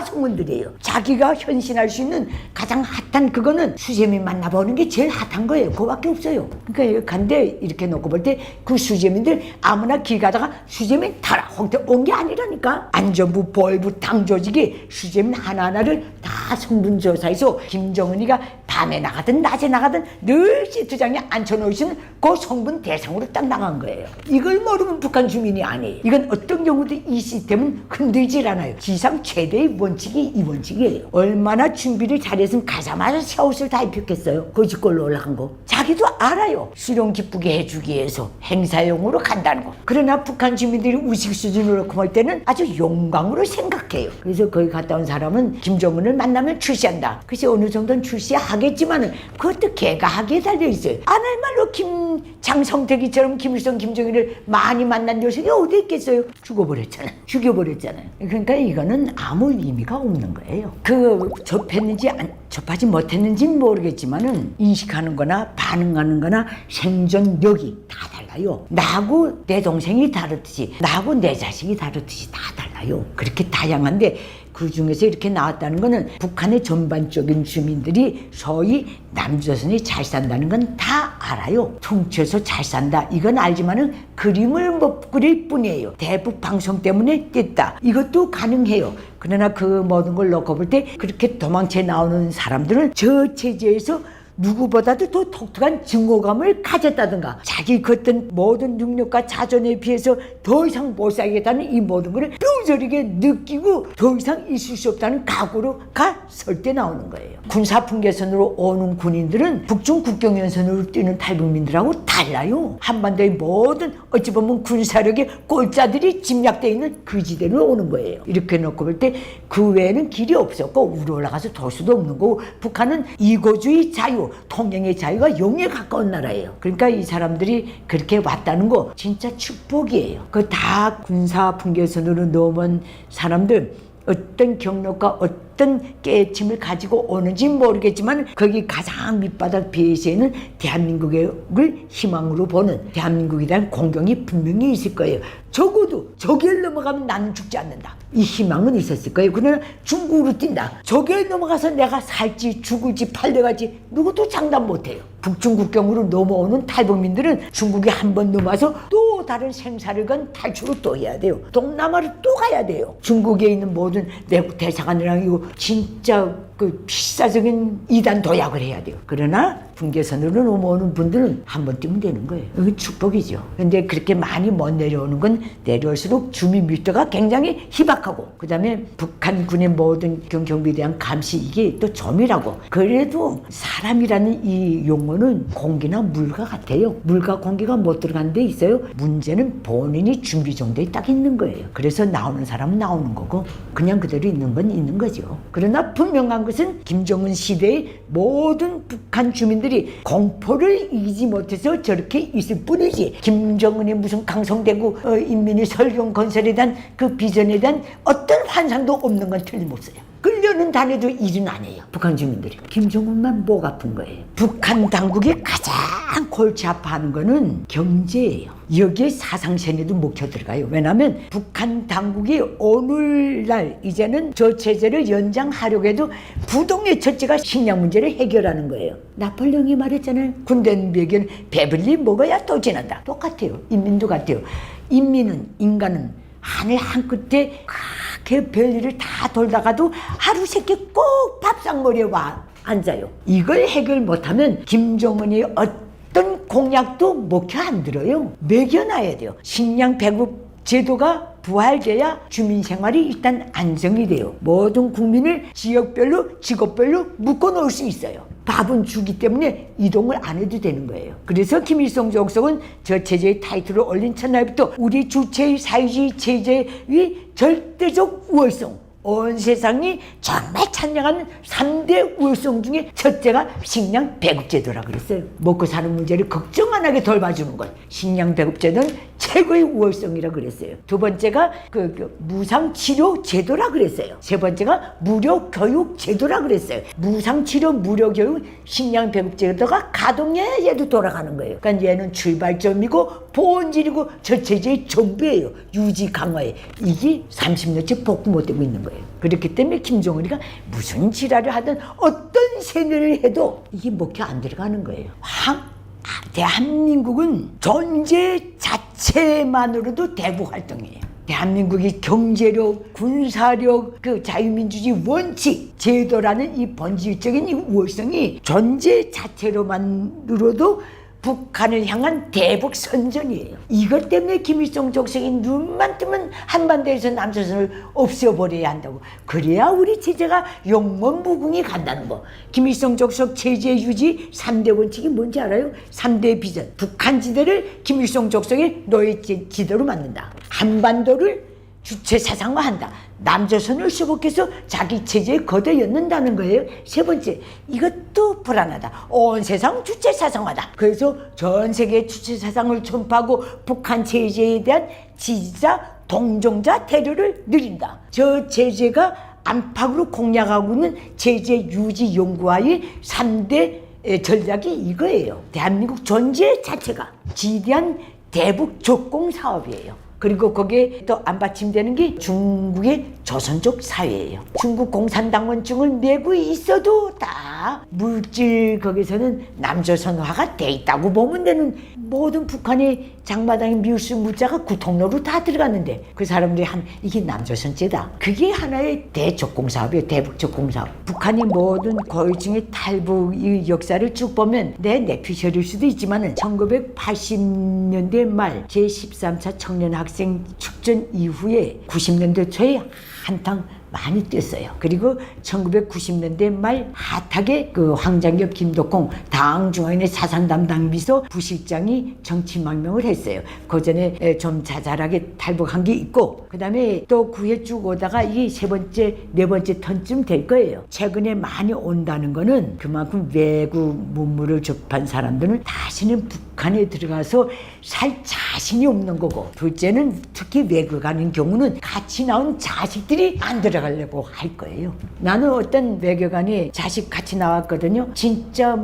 성분들이에요. 자기가 현신할 수 있는 가장 핫한 그거는 수재민 만나보는 게 제일 핫한 거예요. 그거밖에 없어요. 그러니까 간데 이렇게 놓고 볼 때 그 수재민들 아무나 길 가다가 수재민 타라 홍대 온 게 아니라니까. 안전부 보안부 당 조직이 수재민 하나하나를 다 성분조사해서 김정은이가 밤에 나가든 낮에 나가든 늘 시트장에 앉혀놓으시는 그 성분 대상으로 딱 나간 거예요. 이걸 모르면 북한 주민이 아니에요. 이건 어떤 경우도 이 시스템은 흔들질 않아요. 지상 최대의 원칙이 이 원칙이에요. 얼마나 준비를 잘했으면 가자마자 새 옷을 다 입혔겠어요. 거짓골로 올라간 거. 자기도 알아요. 수령 기쁘게 해주기 위해서 행사용으로 간다는 거. 그러나 북한 주민들이 의식 수준으로 할 때는 아주 영광으로 생각해요. 그래서 거기 갔다 온 사람은 김정은을 만나면 출시한다. 글쎄 어느 정도는 출시하겠지만은 그것도 걔가 하기에 달려있어요. 안 할 말로 장성택이처럼 김일성, 김정일을 많이 만난 녀석이 어디 있겠어요? 죽여버렸잖아요. 그러니까 이거는 아무 의미가 없는 거예요. 접했는지 접하지 못했는지는 모르겠지만은 인식하는 거나 반응하는 거나 생존력이 다 달라요. 나하고 내 동생이 다르듯이 나하고 내 자식이 다르듯이 다 달라요. 그렇게 다양한데 그 중에서 이렇게 나왔다는 거는 북한의 전반적인 주민들이 소위 남조선이 잘 산다는 건 다 알아요. 퉁쳐서 잘 산다 이건 알지만은 그림을 못 그릴 뿐이에요. 대북 방송 때문에 뗐다 이것도 가능해요. 그러나 그 모든 걸 놓고 볼 때 그렇게 도망쳐 나오는 사람들은 저 체제에서 누구보다도 더 독특한 증오감을 가졌다든가 자기 그 어떤 모든 능력과 자존에 비해서 더 이상 못 살겠다는 이 모든 것을 뼈저리게 느끼고 더 이상 있을 수 없다는 각오로 설 때 나오는 거예요. 군사풍계선으로 오는 군인들은 북중 국경연선으로 뛰는 탈북민들하고 달라요. 한반도의 모든 어찌 보면 군사력의 꼴자들이 집약되어 있는 그 지대로 오는 거예요. 이렇게 놓고 볼 때 그 외에는 길이 없었고 위로 올라가서 돌 수도 없는 거고 북한은 이고주의 자유 통영의 자유가 영에 가까운 나라예요. 그러니까 이 사람들이 그렇게 왔다는 거 진짜 축복이에요. 그 다 군사 분계선으로 넘은 사람들 어떤 경력과 어떤 깨침을 가지고 오는지 모르겠지만 거기 가장 밑바닥 베이스에는 대한민국을 희망으로 보는 대한민국에 대한 공경이 분명히 있을 거예요. 적어도 저길 넘어가면 나는 죽지 않는다. 이 희망은 있었을 거예요. 그러나 중국으로 뛴다. 저길 넘어가서 내가 살지 죽을지 팔려가지 누구도 장담 못해요. 북중 국경으로 넘어오는 탈북민들은 중국에 한 번 넘어와서 또 다른 생사를 건 탈출을 또 해야 돼요. 동남아로 또 가야 돼요. 중국에 있는 모든 내국 대사관이랑 이거 진짜 그 필사적인 이단 도약을 해야 돼요. 그러나 분계선으로 넘어오는 분들은 한 번 뛰면 되는 거예요. 이건 축복이죠. 근데 그렇게 많이 못 내려오는 건 내려올수록 주민 밀도가 굉장히 희박하고 그 다음에 북한군의 모든 경비에 대한 감시 이게 또 점이라고. 그래도 사람이라는 이 용어는 공기나 물과 같아요. 물과 공기가 못 들어가는 데 있어요. 문제는 본인이 준비 정도에 딱 있는 거예요. 그래서 나오는 사람은 나오는 거고 그냥 그대로 있는 건 있는 거죠. 그러나 분명한 것은 김정은 시대의 모든 북한 주민들이 공포를 이기지 못해서 저렇게 있을 뿐이지 김정은이 무슨 강성대구 인민이 설경 건설에 대한 그 비전에 대한 어떤 환상도 없는 건 틀림없어요. 끌려는 다녀도 일은 아니에요. 북한 주민들이. 김정은만 목 아픈 거예요. 북한 당국이 가장 골치 아파하는 거는 경제예요. 여기에 사상세뇌도 먹혀 들어가요. 왜냐하면 북한 당국이 오늘날 이제는 저 체제를 연장하려고 해도 부동의 첫째가 식량 문제를 해결하는 거예요. 나폴레옹이 말했잖아요. 군대는 배견 배불리 먹어야 또 지난다. 똑같아요. 인민도 같아요. 인간은 하늘 한 끝에 그렇게 별일을 다 돌다가도 하루 세끼 꼭 밥상머리에 와 앉아요. 이걸 해결 못하면 김정은이 어떤 공약도 먹혀 안 들어요. 먹여놔야 돼요. 식량 배급 제도가 부활돼야 주민 생활이 일단 안정이 돼요. 모든 국민을 지역별로 직업별로 묶어놓을 수 있어요. 밥은 주기 때문에 이동을 안 해도 되는 거예요. 그래서 김일성 주석은 저 체제의 타이틀을 올린 첫날부터 우리 주체의 사회주의 체제의 절대적 우월성, 온 세상이 정말 찬양하는 3대 우월성 중에 첫째가 식량 배급제도라 그랬어요. 먹고 사는 문제를 걱정 안 하게 돌봐주는 것. 식량 배급제도는 최고의 우월성이라 그랬어요. 두 번째가 무상치료 제도라 그랬어요. 세 번째가 무료교육 제도라 그랬어요. 무상치료 무료교육 식량 배급제도가 가동해야 얘도 돌아가는 거예요. 그러니까 얘는 출발점이고 본질이고 저 체제의 전부예요. 유지 강화에. 이게 30년째 복구 못되고 있는 거예요. 그렇기 때문에 김정은이가 무슨 지랄을 하든 어떤 세뇌를 해도 이게 먹혀 안 들어가는 거예요. 대한민국은 존재 자체만으로도 대북 활동이에요. 대한민국이 경제력, 군사력, 그 자유민주주의 원칙, 제도라는 이 본질적인 이 우월성이 존재 자체로만으로도 북한을 향한 대북 선전이에요. 이것 때문에 김일성 주석이 눈만 뜨면 한반도에서 남조선을 없애버려야 한다고. 그래야 우리 체제가 영원무궁히 간다는 거. 김일성 주석 체제 유지 3대 원칙이 뭔지 알아요? 3대 비전. 북한 지대를 김일성 주석의 노예 지대로 만든다. 한반도를 주체 사상화한다. 남조선을 수복해서 자기 체제에 걷어였는다는 거예요. 세 번째, 이것도 불안하다. 온 세상 주체 사상화다. 그래서 전 세계 주체 사상을 전파하고 북한 체제에 대한 지지자, 동정자 대류를 늘린다. 저 체제가 안팎으로 공략하고 있는 체제 유지 연구와의 3대 전략이 이거예요. 대한민국 존재 자체가 지대한 대북 적공 사업이에요. 그리고 거기에 또 안 받침되는 게 중국의 조선족 사회예요. 중국 공산당원증을 메고 있어도 다 물질 거기서는 남조선화가 돼 있다고 보면 되는 모든 북한의 장마당의 미우스 무자가 구통로로 다 들어갔는데 그 사람들이 이게 남조선제다. 그게 하나의 대적공사업이에요. 대북적공사업. 북한이 모든 고위층의 탈북의 역사를 쭉 보면 내 내피셜일 수도 있지만은 1980년대 말 제13차 청년 학생 축전 이후에 90년대 초에 한탕 많이 뛰었어요. 그리고 1990년대 말 핫하게 그 황장엽, 김덕홍 당중앙회 사상 담당 비서 부실장이 정치망명을 했어요. 그 전에 좀 자잘하게 탈북한 게 있고, 그 다음에 또 구해 쭉 오다가 이게 세 번째, 네 번째 턴쯤 될 거예요. 최근에 많이 온다는 거는 그만큼 외국 문물을 접한 사람들은 다시는 북한에 들어가서 살 자신이 없는 거고, 둘째는 특히 외국 가는 경우는 같이 나온 자식들이 안 들어가려고 할 거예요. 나는 어떤 외교관이 자식 같이 나왔거든요. 진짜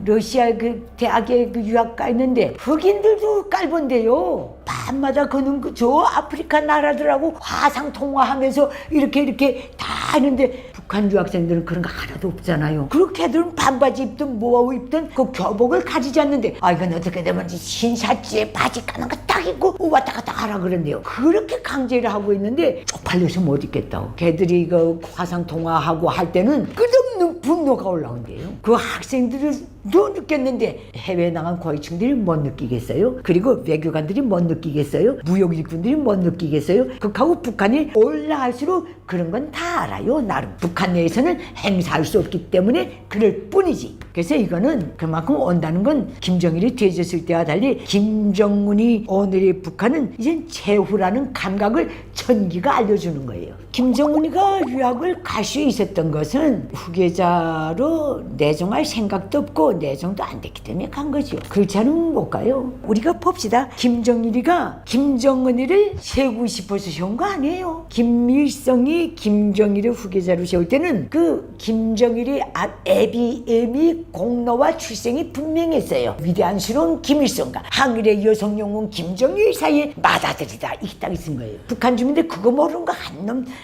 러시아 그 대학에 그 유학 가 있는데 흑인들도 깔본데요. 밤마다 그는 저 아프리카 나라들하고 화상 통화하면서 이렇게 다 하는데 북한 유학생들은 그런 거 하나도 없잖아요. 그렇게들은 반바지 입든 뭐 입든 그 교복을 가지지 않는데 이건 어떻게 되면 신사지에 바지 까는 거 딱 입고 왔다 갔다 하라 그런데요. 그렇게 강제를 하고 있는데 쪽팔려서 못 입겠다고. 걔들이 그 화상 통화하고 할 때는 끝없는 분노가 올라온대요. 그 학생들도 느꼈는데 해외에 나간 고위층들이 못 느끼겠어요? 그리고 외교관들이 못 느끼겠어요? 무역 일꾼들이 못 느끼겠어요? 그하고 북한이 올라갈수록 그런 건 다 알아요. 나름 북한 내에서는 행사할 수 없기 때문에 그럴 뿐이지. 그래서 이거는 그만큼 온다는 건 김정일이 되졌을 때와 달리 김정은이 오늘의 북한은 이젠 최후라는 감각을 천기가 알려주는 거예요. 김정은이가 유학을 갈 수 있었던 것은 후계자로 내정할 생각도 없고 내정도 안 됐기 때문에 간 거죠. 그렇지 않으면 못 가요. 우리가 봅시다. 김정일이가 김정은이를 세우고 싶어서 세운 거 아니에요. 김일성이 김정일의 후계자로 세울 때는 그 김정일의 애비 공로와 출생이 분명했어요. 위대한 수는 김일성과 항일의 여성 영웅 김정일 사이의 맏아들이다. 이게 딱 있은 거예요. 북한 주민은 근데 그거 모르는 거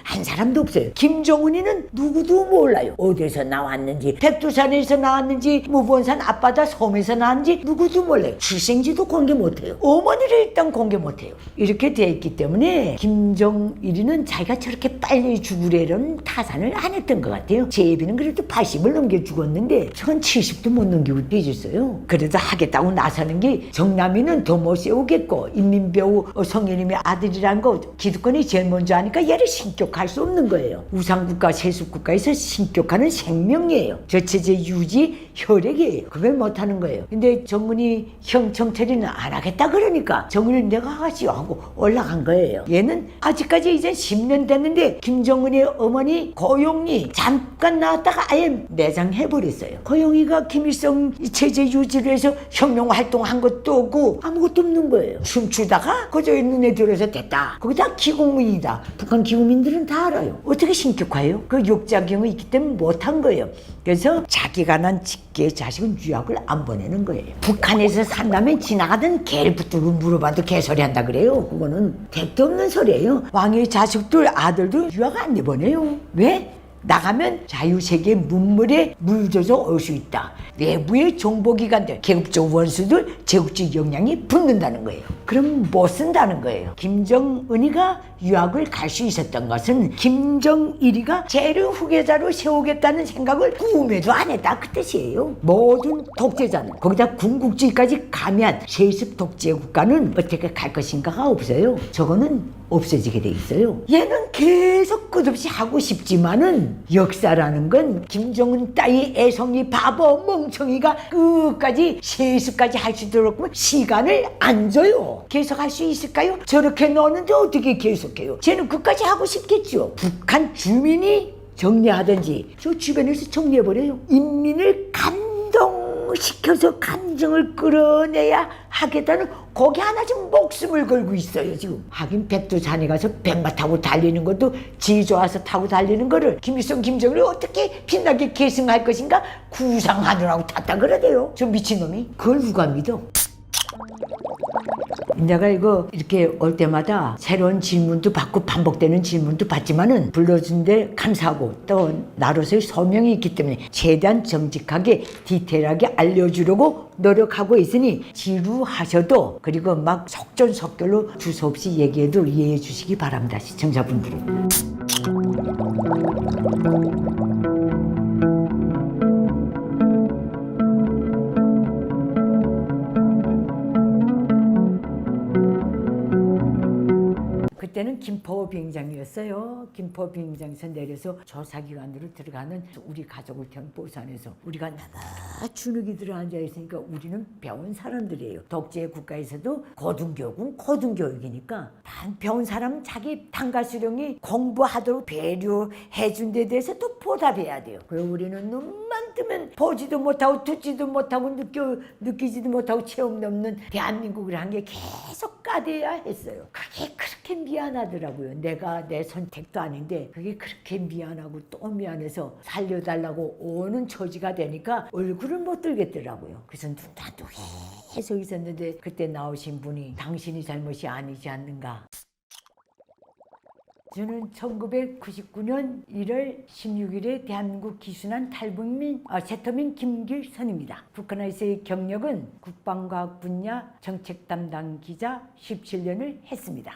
한 사람도 없어요. 김정은이는 누구도 몰라요. 어디서 나왔는지, 백두산에서 나왔는지, 무본산 앞바다 섬에서 나왔는지 누구도 몰라요. 출생지도 공개 못해요. 어머니를 일단 공개 못해요. 이렇게 돼 있기 때문에 김정일이는 자기가 저렇게 빨리 죽으려는 타산을 안 했던 것 같아요. 제비는 그래도 80을 넘겨 죽었는데 저건 70도 못 넘기고 뒤졌어요. 그래도 하겠다고 나서는 게 정남이는 더 못 세우겠고 인민배우 성현님의 아들이란 거 기득권이 제일 먼저 하니까 얘를 신격할 수 없는 거예요. 우상국가 세습국가에서 신격하는 생명이에요. 저체제 유지 혈액이에요. 그걸 못하는 거예요. 근데 정은이 형 정철이는 안 하겠다 그러니까 정은이 내가 하지요 하고 올라간 거예요. 얘는 아직까지 이제 10년 됐는데 김정은의 어머니 고용이 잠깐 나왔다가 아예 매장해버렸어요. 고용이가 김일성 체제 유지를 해서 혁명활동한 것도 없고 아무것도 없는 거예요. 춤추다가 그저 눈에 들어서 됐다. 거기다 기국민이다. 북한 기국민들은 다 알아요. 어떻게 신격화해요? 그 욕작용이 있기 때문에 못한 거예요. 그래서 자기가 난 직계 자식은 유학을 안 보내는 거예요. 북한에서 산다면 지나가던 개를 붙들고 물어봐도 개소리 한다 그래요. 그거는 택도 없는 소리예요. 왕의 자식들 아들도 유학 안 내보내요. 왜? 나가면 자유세계 문물에 물져서 올 수 있다. 내부의 정보기관들, 계급적 원수들, 제국주의 영향이 붙는다는 거예요. 그럼 못 쓴다는 거예요. 김정은이가 유학을 갈 수 있었던 것은 김정일이가 쟤를 후계자로 세우겠다는 생각을 꿈에도 안 했다 그 뜻이에요. 모든 독재자는 거기다 군국주의까지 가미한 세습 독재 국가는 어떻게 갈 것인가가 없어요. 저거는 없어지게 돼 있어요. 얘는 계속 끝없이 하고 싶지만은 역사라는 건 김정은 따위 애송이 바보 멍청이가 끝까지 세습까지 할 수 있도록 시간을 안 줘요. 계속 할 수 있을까요? 저렇게 넣었는데 어떻게 계속해요? 쟤는 끝까지 하고 싶겠죠. 북한 주민이 정리하든지 저 주변에서 정리해버려요. 인민을 감동시켜서 감정을 끌어내야 하겠다는 거기 하나 지금 목숨을 걸고 있어요 지금. 하긴 백두산에 가서 백마 타고 달리는 것도 지 좋아서 타고 달리는 거를 김일성 김정일이 어떻게 빛나게 계승할 것인가 구상하느라고 탔다 그러대요. 저 미친놈이. 그걸 누가 믿어? 내가 이거 이렇게 올 때마다 새로운 질문도 받고 반복되는 질문도 받지만은 불러준데 감사하고 또 나로서의 소명이 있기 때문에 최대한 정직하게 디테일하게 알려주려고 노력하고 있으니 지루하셔도 그리고 막 속전속결로 두서없이 얘기해도 이해해 주시기 바랍니다. 시청자분들은. 그때는 김포 비행장이었어요. 김포 비행장에서 내려서 조사기관으로 들어가는 우리 가족을 태운 부산에서 우리가 나나 주눅이 들어 앉아 있으니까 우리는 배운 사람들이에요. 독재 국가에서도 고등교육은 고등교육이니까 단 배운 사람은 자기 당가 수령이 공부하도록 배려해준 데 대해서 또 보답해야 돼요. 그리고 우리는 눈만 뜨면 보지도 못하고 듣지도 못하고 느끼지도 못하고 체험도 없는 대한민국을 한 게 계속 까대야 했어요. 그게 그렇게 미안하더라고요. 내가 내 선택도 아닌데 그게 그렇게 미안하고 또 미안해서 살려달라고 오는 처지가 되니까 얼굴을 못 들겠더라고요. 그래서 눈도 계속 있었는데 그때 나오신 분이 당신이 잘못이 아니지 않는가. 저는 1999년 1월 16일에 대한민국 기순한 탈북민 세터민 김길선입니다. 북한에서의 경력은 국방과학 분야 정책 담당 기자 17년을 했습니다.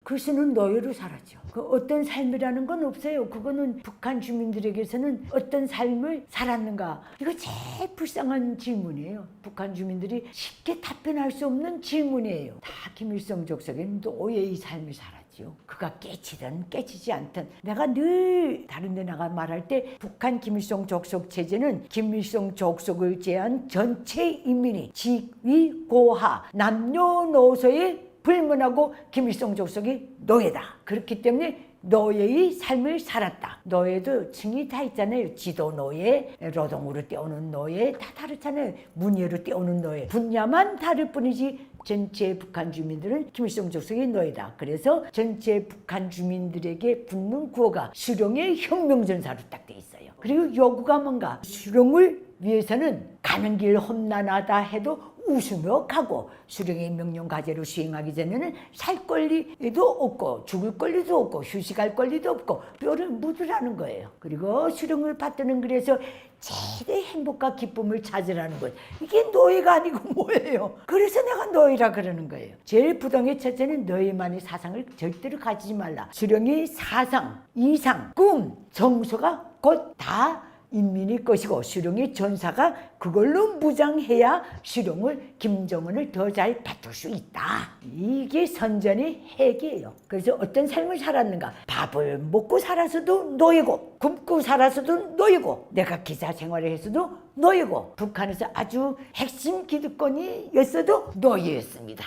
글쎄는 노예로 살았죠. 그 어떤 삶이라는 건 없어요. 그거는 북한 주민들에게서는 어떤 삶을 살았는가. 이거 제일 불쌍한 질문이에요. 북한 주민들이 쉽게 답변할 수 없는 질문이에요. 다 김일성 족속의 노예의 삶을 살았죠. 그가 깨치든 깨치지 않든 내가 늘 다른 데 나가 말할 때 북한 김일성 족속 체제는 김일성 족속을 제한 전체 인민이 직위 고하 남녀노소의 불문하고 김일성 족속이 노예다. 그렇기 때문에 노예의 삶을 살았다. 노예도 층이 다 있잖아요. 지도 노예, 노동으로 떼오는 노예 다 다르잖아요. 문예로 떼오는 노예. 분야만 다를 뿐이지 전체 북한 주민들은 김일성 족속의 노예다. 그래서 전체 북한 주민들에게 붙는 구호가 수령의 혁명전사로 딱 돼 있어요. 그리고 요구가 뭔가 수령을 위해서는 가는 길 험난하다 해도 웃으며 가고, 수령의 명령 과제로 수행하기 전에는 살 권리도 없고 죽을 권리도 없고 휴식할 권리도 없고 뼈를 묻으라는 거예요. 그리고 수령을 받드는 글에서 최대 행복과 기쁨을 찾으라는 것, 이게 노예가 아니고 뭐예요? 그래서 내가 노예라 그러는 거예요. 제일 부당의 첫째는 너희만의 사상을 절대로 가지지 말라. 수령의 사상, 이상, 꿈, 정서가 곧 다 인민의 것이고, 수령의 전사가 그걸로 무장해야 수령을, 김정은을 더 잘 받을 수 있다. 이게 선전의 핵이에요. 그래서 어떤 삶을 살았는가? 밥을 먹고 살아서도 노예고, 굶고 살아서도 노예고, 내가 기자 생활을 했어도 노예고, 북한에서 아주 핵심 기득권이었어도 노예였습니다.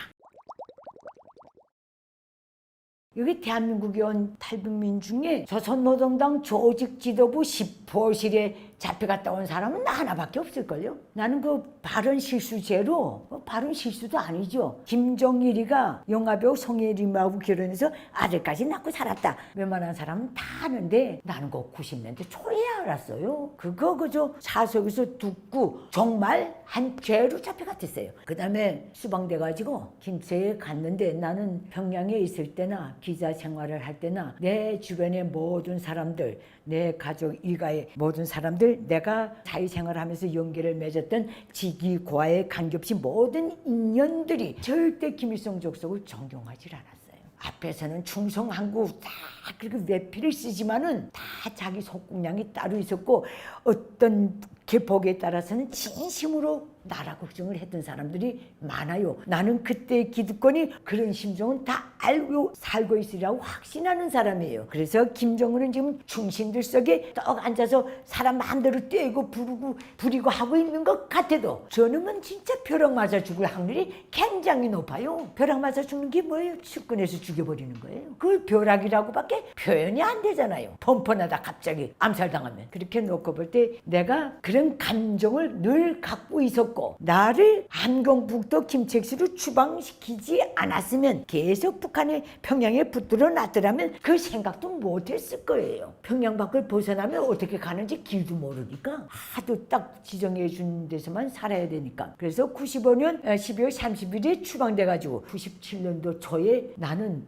여기 대한민국에 온 탈북민 중에 조선노동당 조직 지도부 10호실에 잡혀갔다 온 사람은 나 하나밖에 없을걸요. 나는 그 발언 실수죄로, 발언 실수도 아니죠. 김정일이가 영화배우 송혜림하고 결혼해서 아들까지 낳고 살았다. 웬만한 사람은 다 아는데 나는 그 90년대 초에 알았어요. 그거 그저 사석에서 듣고 정말 한 죄로 잡혀갔었어요. 그 다음에 수방돼가지고 김제에 갔는데, 나는 평양에 있을 때나 기자 생활을 할 때나 내 주변의 모든 사람들, 내 가족 일가의 모든 사람들, 내가 사회생활을 하면서 연계를 맺었던 직위과에 관계없이 모든 인연들이 절대 김일성 족속을 존경하지 않았어요. 앞에서는 충성하고 다 그렇게 외피를 쓰지만은 다 자기 속국량이 따로 있었고, 어떤 개폭에 따라서는 진심으로 나라 걱정을 했던 사람들이 많아요. 나는 그때 기득권이 그런 심정은 다 알고 살고 있으리라고 확신하는 사람이에요. 그래서 김정은은 지금 충신들 속에 떡 앉아서 사람 마음대로 떼고 부리고 하고 있는 것 같아도, 저놈은 진짜 벼락 맞아 죽을 확률이 굉장히 높아요. 벼락 맞아 죽는 게 뭐예요? 측근에서 죽여버리는 거예요. 그걸 벼락이라고밖에 표현이 안 되잖아요. 뻔뻔하다 갑자기 암살당하면. 그렇게 놓고 볼 때 내가 그런 감정을 늘 갖고 있었고, 나를 함경북도 김책수로 추방시키지 않았으면, 계속 북한의 평양에 붙들어 놨더라면 그 생각도 못했을 거예요. 평양 밖을 벗어나면 어떻게 가는지 길도 모르니까 하도 딱 지정해 준 데서만 살아야 되니까. 그래서 95년 12월 30일에 추방돼가지고 97년도 초에 나는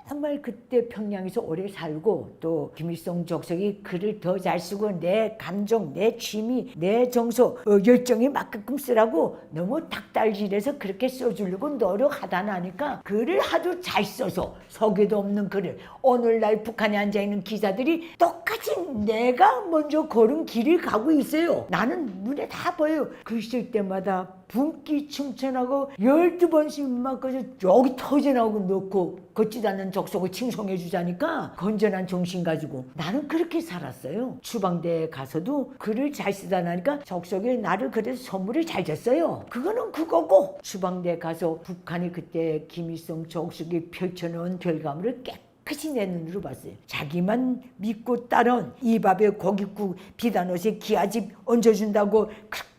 정말 그때 평양에서 오래 살고, 또 김일성 족속이 글을 더 잘 쓰고 내 감정, 내 취미, 내 정서, 열정이 맞게끔 쓰라고 너무 닭달질해서 그렇게 써주려고 노력하다 나니까, 글을 하도 잘 써서 석에도 없는 글을 오늘날 북한에 앉아있는 기자들이 똑같이 내가 먼저 걸은 길을 가고 있어요. 나는 눈에 다 보여요. 글 쓸 때마다 분기 칭찬하고 12번씩 막 여기 터져나오고 넣고 걷지도 않는 족속을 칭송해 주자니까 건전한 정신 가지고 나는 그렇게 살았어요. 추방대에 가서도 글을 잘 쓰다 나니까 족속이 나를 그래서 선물을 잘 줬어요. 그거는 그거고, 추방대에 가서 북한이 그때 김일성 족속이 펼쳐놓은 결과물을 깨끗이 내 눈으로 봤어요. 자기만 믿고 따라온 이 밥에 고깃국, 비단 옷에 기아집 얹어준다고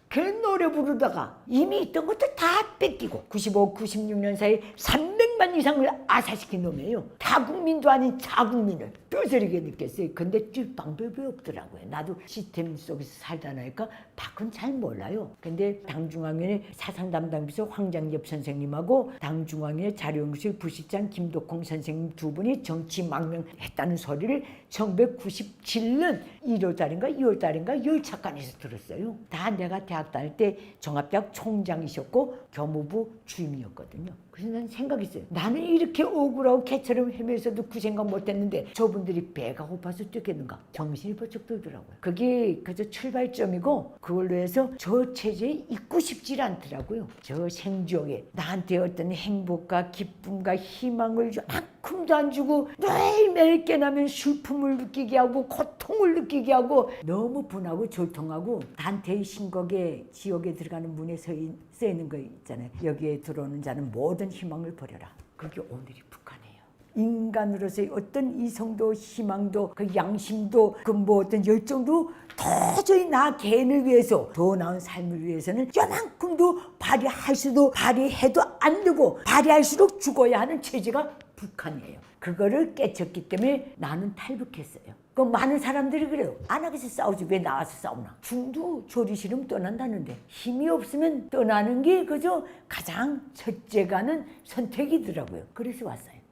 그 노래 부르다가 이미 있던 것도 다 뺏기고, 95, 96년 사이에 300만 이상을 아사시킨 놈이에요. 다국민도 아닌 자국민을 뼈저리게 느꼈어요. 근데 뛸 방법이 없더라고요. 나도 시스템 속에서 살다 나니까 밖은 잘 몰라요. 근데 당중앙위원회 사상담당비서 황장엽 선생님하고 당중앙위원회 자료연구실 부실장 김덕홍 선생님 두 분이 정치 망명했다는 소리를 1997년 1월달인가 2월달인가 열차관에서 들었어요. 다 내가 대학 다닐 때 종합대학 총장이셨고 교무부 주임이었거든요. 그래서 난 생각했어요. 나는 이렇게 억울하고 개처럼 헤매서도 그 생각 못했는데 저분들이 배가 고파서 뛰겠는가. 정신이 번쩍 들더라고요. 그게 그저 출발점이고, 그걸로 해서 저 체제에 있고 싶지 않더라고요. 저 생지옥에 나한테 어떤 행복과 기쁨과 희망을 만큼도 안 주고 매일매일 깨나면 슬픔을 느끼게 하고 고통을 느끼게 하고 너무 분하고 절통하고, 단테의 신곡에 지옥에 들어가는 문에 써 있는 거 있잖아요. 여기에 들어오는 자는 모든 희망을 버려라. 그게 오늘이 북한이에요. 인간으로서의 어떤 이성도 희망도 그 양심도 그 뭐 어떤 열정도 도저히 나 개인을 위해서 더 나은 삶을 위해서는 요만큼도 발휘할 수도 발휘해도 안 되고, 발휘할수록 죽어야 하는 체제가 북한이에요. 그거를 깨쳤기 때문에 나는 탈북했어요. 그 많은 사람들이 그래요. 안 하겠어 싸우지 왜 나와서 싸우나. 중도 조리 싫으면 떠난다는데 힘이 없으면 떠나는 게 그저 가장 첫째 가는 선택이더라고요. 그래서 왔어요.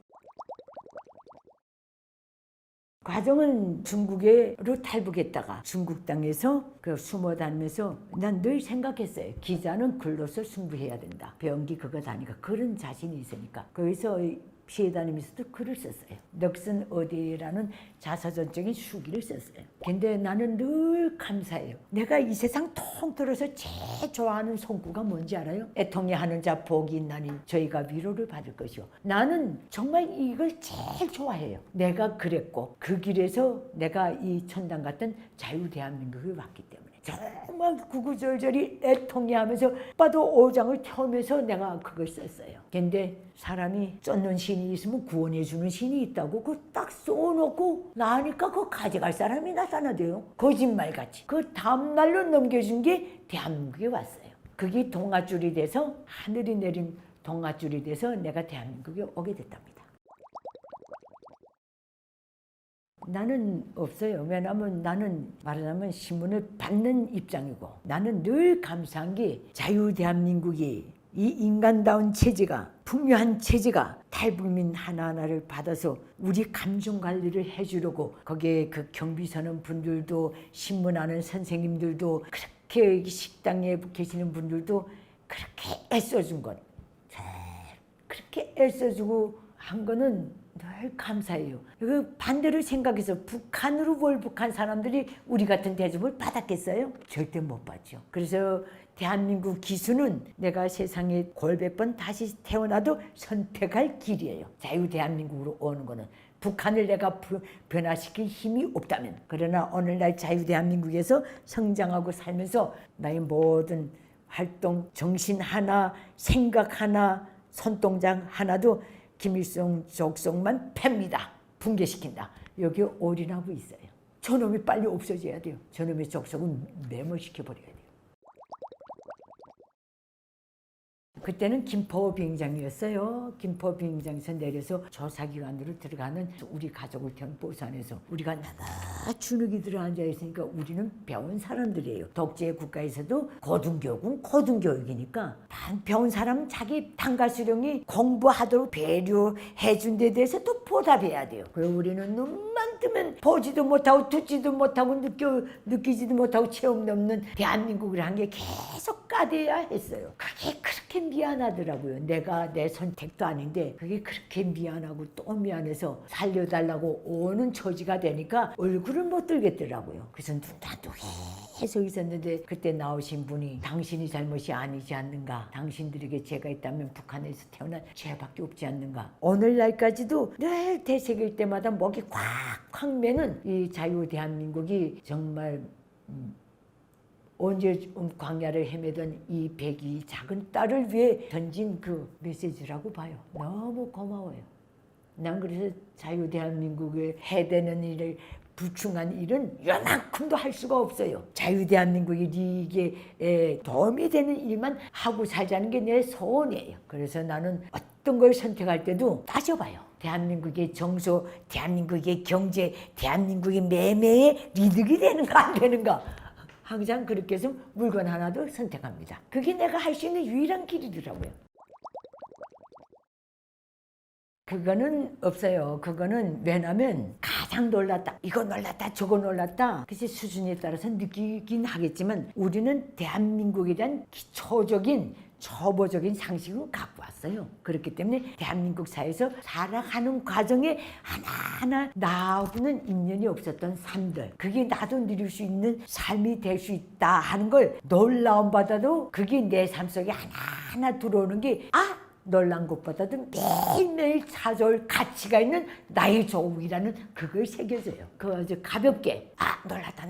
과정은 중국으로 탈북했다가 중국 땅에서 그 숨어 다니면서 난 늘 생각했어요. 기자는 글로서 승부해야 된다. 배운 게 그거다니까 그런 자신이 있으니까 거기서 피해 다니면서도 글을 썼어요. 넋은 어디에라는 자서전적인 수기를 썼어요. 근데 나는 늘 감사해요. 내가 이 세상 통틀어서 제일 좋아하는 송구가 뭔지 알아요? 애통이 하는 자 복이 있나니 저희가 위로를 받을 것이요. 나는 정말 이걸 제일 좋아해요. 내가 그랬고 그 길에서 내가 이 천당 같은 자유대한민국을 왔기 때문에 정말 구구절절히 애통이 하면서 빠도 오장을 태우면서 내가 그걸 썼어요. 근데 사람이 쫓는 신이 있으면 구원해주는 신이 있다고 그거 딱 써놓고 나니까 그거 가져갈 사람이 나타나대요. 거짓말같이. 그 다음날로 넘겨준 게 대한민국에 왔어요. 그게 동아줄이 돼서 하늘이 내린 동아줄이 돼서 내가 대한민국에 오게 됐답니다. 나는 없어요. 왜냐하면 나는 말하자면 신문을 받는 입장이고 나는 늘 감사한 게 자유대한민국이 이 인간다운 체제가 풍요한 체제가 탈북민 하나하나를 받아서 우리 감정관리를 해주려고 거기에 그 경비서는 분들도 신문하는 선생님들도 그렇게 식당에 계시는 분들도 그렇게 애써준 것 그렇게 애써주고 한 거는 늘 감사해요. 그 반대로 생각해서 북한으로 월북한 사람들이 우리 같은 대접을 받았겠어요? 절대 못 받죠. 그래서 대한민국 기수는 내가 세상에 골백 번 다시 태어나도 선택할 길이에요. 자유대한민국으로 오는 거는. 북한을 내가 변화시킬 힘이 없다면. 그러나 오늘날 자유대한민국에서 성장하고 살면서 나의 모든 활동, 정신 하나, 생각 하나, 손동작 하나도 김일성 족속만 팹니다. 붕괴시킨다. 여기 올인하고 있어요. 저놈이 빨리 없어져야 돼요. 저놈의 족속은 매몰시켜버려야 돼요. 그때는 김포 비행장이었어요. 김포 비행장에서 내려서 조사기관으로 들어가는 우리 가족을 태운 부산에서 우리가 나나 주눅이 들어 앉아 있으니까 우리는 배운 사람들이에요. 독재 국가에서도 고등교육은 고등교육이니까 배운 사람은 자기 단가 수령이 공부하도록 배려해 준 데 대해서 또 보답해야 돼요. 그리고 우리는 눈만 뜨면 보지도 못하고 듣지도 못하고 느끼지도 못하고 체험도 없는 대한민국을 한 게 계속 까대야 했어요. 그게 그렇게 미안하더라고요. 내가 내 선택도 아닌데 그게 그렇게 미안하고 또 미안해서 살려달라고 오는 처지가 되니까 얼굴을 못 들겠더라고요. 그래서 눈도 계속 있었는데 그때 나오신 분이 당신이 잘못이 아니지 않는가. 당신들에게 죄가 있다면 북한에서 태어난 죄밖에 없지 않는가. 오늘날까지도 늘 대세길 때마다 목이 콱콱 매는 이 자유대한민국이 정말 언제 광야를 헤매던 이 백이 작은 딸을 위해 던진 그 메시지라고 봐요. 너무 고마워요. 난 그래서 자유대한민국에 해되는 일을 부충한 일은 요만큼도 할 수가 없어요. 자유대한민국이 이게 도움이 되는 일만 하고 살자는 게 내 소원이에요. 그래서 나는 어떤 걸 선택할 때도 따져봐요. 대한민국의 정서, 대한민국의 경제, 대한민국의 매매에 이득이 되는가 안 되는가. 항상 그렇게 해서 물건 하나도 선택합니다. 그게 내가 할 수 있는 유일한 길이더라고요. 그거는 없어요. 그거는 왜냐면 가장 놀랐다. 이거 놀랐다. 저거 놀랐다. 그래서 수준에 따라서 느끼긴 하겠지만 우리는 대한민국에 대한 기초적인 초보적인 상식을 갖고 왔어요. 그렇기 때문에 대한민국 사회에서 살아가는 과정에 하나하나 나하고는 인연이 없었던 삶들 그게 나도 누릴 수 있는 삶이 될 수 있다 하는 걸 놀라움 받아도 그게 내 삶 속에 하나하나 들어오는 게 놀란 것보다도 매일매일 찾아올 가치가 있는 나의 조국이라는 그걸 새겨져요. 그거 아주 가볍게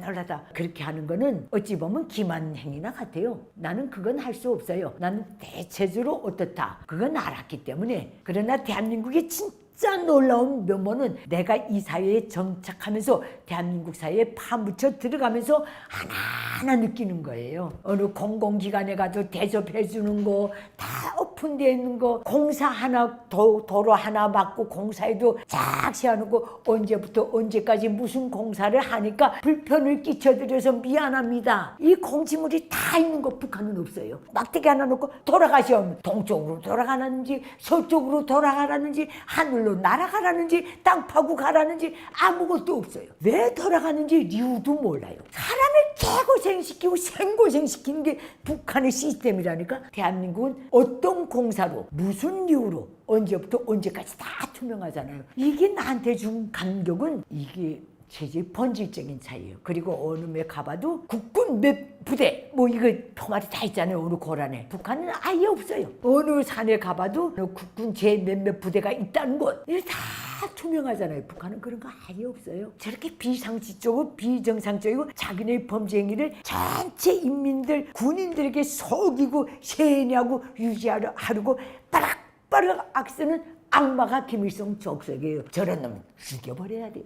놀랐다 그렇게 하는 거는 어찌 보면 기만 행위나 같아요. 나는 그건 할 수 없어요. 나는 대체적으로 어떻다 그건 알았기 때문에. 그러나 대한민국에 진짜 진짜 놀라운 면모는 내가 이 사회에 정착하면서 대한민국 사회에 파묻혀 들어가면서 하나하나 느끼는 거예요. 어느 공공기관에 가도 대접해 주는 거, 다 오픈되어 있는 거, 공사 하나, 도로 하나 막고 공사에도 쫙 세워놓고 언제부터 언제까지 무슨 공사를 하니까 불편을 끼쳐드려서 미안합니다. 이 공지물이 다 있는 거 북한은 없어요. 막대기 하나 놓고 돌아가시면 동쪽으로 돌아가라는지 서쪽으로 돌아가라는지 하늘로 날아가라는지 땅 파고 가라는지 아무것도 없어요. 왜 돌아가는지 이유도 몰라요. 사람을 개고생시키고 생고생시키는 게 북한의 시스템이라니까. 대한민국은 어떤 공사로 무슨 이유로 언제부터 언제까지 다 투명하잖아요. 이게 나한테 준 감격은 이게 체제의 본질적인 차이예요. 그리고 어느 데 가봐도 국군 몇 부대 뭐 이거 표말이 다 있잖아요. 어느 고란에. 북한은 아예 없어요. 어느 산에 가봐도 국군 제 몇몇 부대가 있다는 것 이게 다 투명하잖아요. 북한은 그런 거 아예 없어요. 저렇게 비상식적이고 비정상적이고 자기네 범죄 행위를 전체 인민들 군인들에게 속이고 세뇌하고 유지하려고 빠락빠락 악쓰는 악마가 김일성 적석이에요. 저런 놈은 죽여버려야 돼요.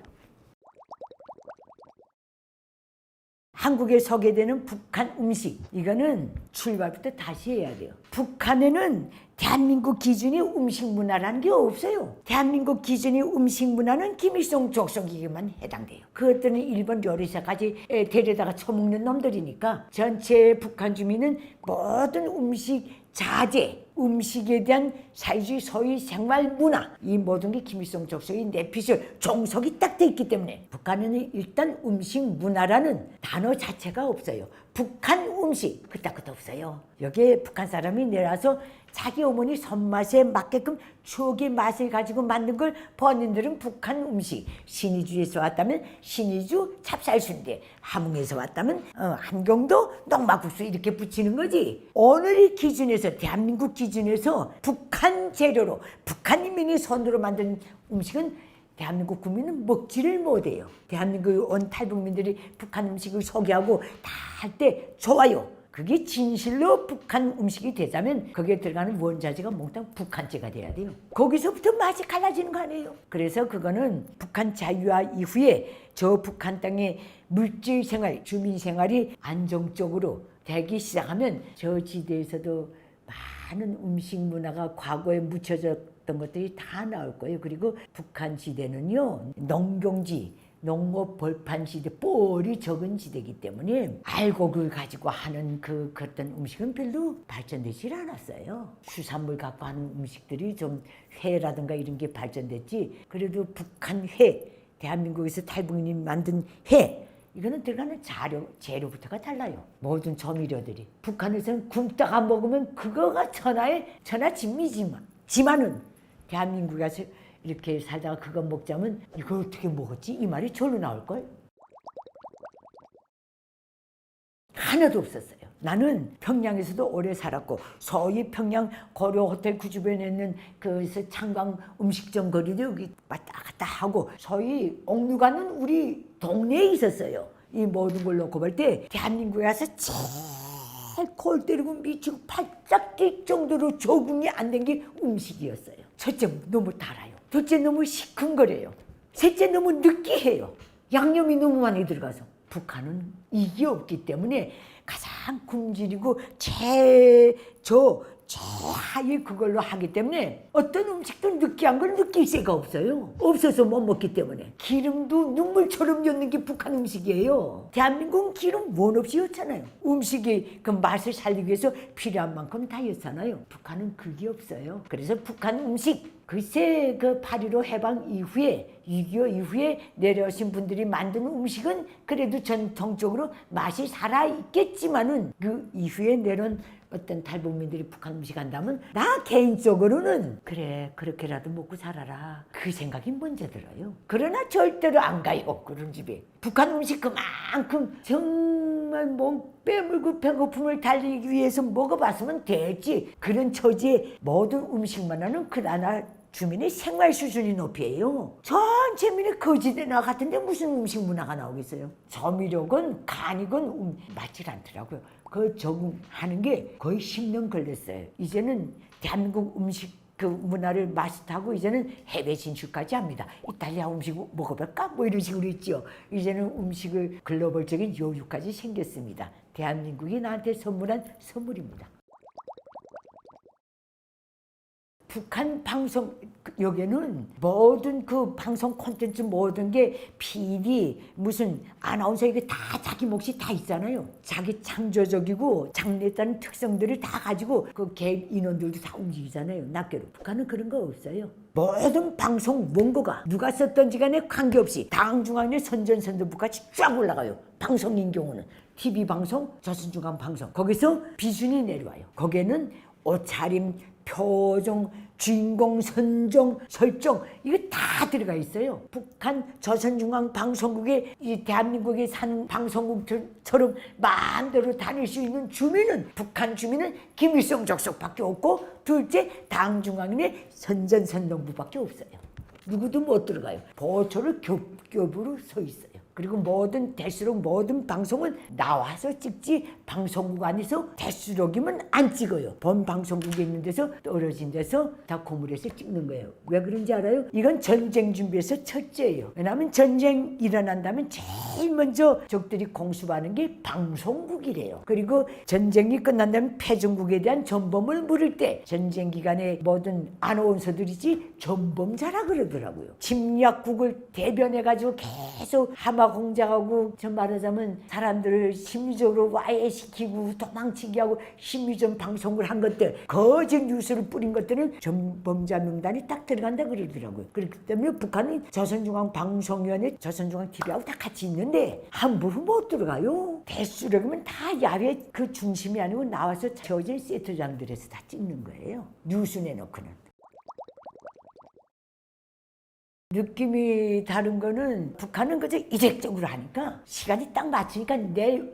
한국에 서게 되는 북한 음식, 이거는 출발부터 다시 해야 돼요. 북한에는 대한민국 기준이 음식 문화라는 게 없어요. 대한민국 기준이 음식 문화는 김일성 족속에게만 해당돼요. 그것들은 일본 요리사까지 데려다가 처먹는 놈들이니까 전체 북한 주민은 모든 음식 자재, 음식에 대한 사회주의 소위 생활 문화, 이 모든 게 김일성 족속의 내피셜 종속이 딱 돼 있기 때문에 북한은 일단 음식 문화라는 단어 자체가 없어요. 북한 음식 그따구도 없어요. 여기에 북한 사람이 내려와서 자기 어머니 손맛에 맞게끔 추억의 맛을 가지고 만든 걸 본인들은 북한 음식, 신의주에서 왔다면 신의주 찹쌀순대, 함흥에서 왔다면 한경도 농마국수 이렇게 붙이는 거지. 오늘의 기준에서 대한민국 기준에서 북한 재료로 북한 인민이 손으로 만든 음식은 대한민국 국민은 먹지를 못해요. 대한민국 온 탈북민들이 북한 음식을 소개하고 다 할 때 좋아요. 그게 진실로 북한 음식이 되자면 거기에 들어가는 원자재가 몽땅 북한제가 돼야 돼요. 거기서부터 맛이 갈라지는 거 아니에요. 그래서 그거는 북한 자유화 이후에 저 북한 땅의 물질 생활, 주민 생활이 안정적으로 되기 시작하면 저 지대에서도 많은 음식 문화가 과거에 묻혀졌던 것들이 다 나올 거예요. 그리고 북한 지대는요, 농경지, 농업 벌판 지대, 뻘이 적은 지대이기 때문에 알곡을 가지고 하는 그 어떤 음식은 별로 발전되질 않았어요. 수산물 갖고 하는 음식들이 좀 회라든가 이런 게 발전됐지. 그래도 북한 회, 대한민국에서 탈북민이 만든 회, 이거는 들어가는 재료부터가 달라요. 모든 조미료들이. 북한에서는 굶다가 먹으면 그거가 천하진미지만은 대한민국에서 이렇게 살다가 그거 먹자면 이거 어떻게 먹었지? 이 말이 절로 나올걸? 하나도 없었어요. 나는 평양에서도 오래 살았고 소위 평양 고려 호텔 그 주변에 있는 그 창광 음식점 거리도 여기 왔다 갔다 하고 소위 옥류관은 우리 동네에 있었어요. 이 모든 걸 놓고 볼 때 대한민국에 와서 제일 골 때리고 미치고 팔짝 뛸 정도로 적응이 안 된 게 음식이었어요. 첫째 너무 달아요. 둘째 너무 시큰거려요. 셋째 너무 느끼해요. 양념이 너무 많이 들어가서. 북한은 이게 없기 때문에 가장 굶주리고 최하위 그걸로 하기 때문에 어떤 음식도 느끼한 걸 느낄 새가 없어요. 없어서 못 먹기 때문에. 기름도 눈물처럼 였는 게 북한 음식이에요. 대한민국은 기름 원 없이 였잖아요. 음식이 그 맛을 살리기 위해서 필요한 만큼 다 였잖아요. 북한은 그게 없어요. 그래서 북한 음식, 글쎄 그 8.15 해방 이후에 6.25 이후에 내려오신 분들이 만든 음식은 그래도 전통적으로 맛이 살아있겠지만은 그 이후에 내려온 어떤 탈북민들이 북한 음식 한다면 나 개인적으로는 그래 그렇게라도 먹고 살아라 그 생각이 먼저 들어요. 그러나 절대로 안 가요. 그런 집에. 북한 음식 그만큼 정말 몸 빼물고 배고픔을 달리기 위해서 먹어봤으면 됐지. 그런 처지에 모든 음식 문화는 그 나라 주민의 생활 수준이 높이에요. 전체 민의 거지대 나 같은데 무슨 음식 문화가 나오겠어요. 조미료건 간이건 맞질 않더라고요. 그 적응하는 게 거의 10년 걸렸어요. 이제는 대한민국 음식 그 문화를 마스터하고 이제는 해외 진출까지 합니다. 이탈리아 음식 먹어볼까? 뭐 이런 식으로 있죠. 이제는 음식을 글로벌적인 여유까지 생겼습니다. 대한민국이 나한테 선물한 선물입니다. 북한 방송 여기는 모든 그 방송 콘텐츠 모든 게 PD 무슨 아나운서 이게 다 자기 몫이 다 있잖아요. 자기 창조적이고 장래다는 특성들을 다 가지고 그 개입 인원들도 다 움직이잖아요. 낱개로. 북한은 그런 거 없어요. 모든 방송 원고가 누가 썼던지 간에 관계없이 당중앙의 선전선도부까지 쫙 올라가요. 방송인 경우는 TV 방송, 조선중앙 방송 거기서 비순이 내려와요. 거기에는 옷차림, 표정, 주인공 선정, 설정 이거 다 들어가 있어요. 북한 조선중앙 방송국에 이 대한민국에 사는 방송국처럼 마음대로 다닐 수 있는 주민은 북한 주민은 김일성 족속밖에 없고 둘째 당중앙인의 선전선동부밖에 없어요. 누구도 못 들어가요. 보초를 겹겹으로 서 있어요. 그리고 될수록 모든 방송은 나와서 찍지 방송국 안에서 될수록이면 안 찍어요. 본 방송국에 있는 데서 떨어진 데서 다 고물에서 찍는 거예요. 왜 그런지 알아요? 이건 전쟁 준비에서 첫째예요. 왜냐하면 전쟁 일어난다면 제일 먼저 적들이 공습하는 게 방송국이래요. 그리고 전쟁이 끝난다면 패전국에 대한 전범을 물을 때 전쟁 기간에 모든 아나운서들이지 전범자라 그러더라고요. 침략국을 대변해가지고 계속 공작하고 저 말하자면 사람들을 심리적으로 와해시키고 도망치게 하고 심리전 방송을 한 것들 거짓 뉴스를 뿌린 것들은 전범자 명단이 딱 들어간다 그러더라고요. 그렇기 때문에 북한은 조선중앙 방송위원회 조선중앙 TV하고 다 같이 있는데 함부로 못 들어가요. 대수력이면 다 야외 그 중심이 아니고 나와서 채워진 세트장들에서 다 찍는 거예요. 뉴스 내놓고는. 느낌이 다른 거는 북한은 그저 이색적으로 하니까 시간이 딱 맞추니까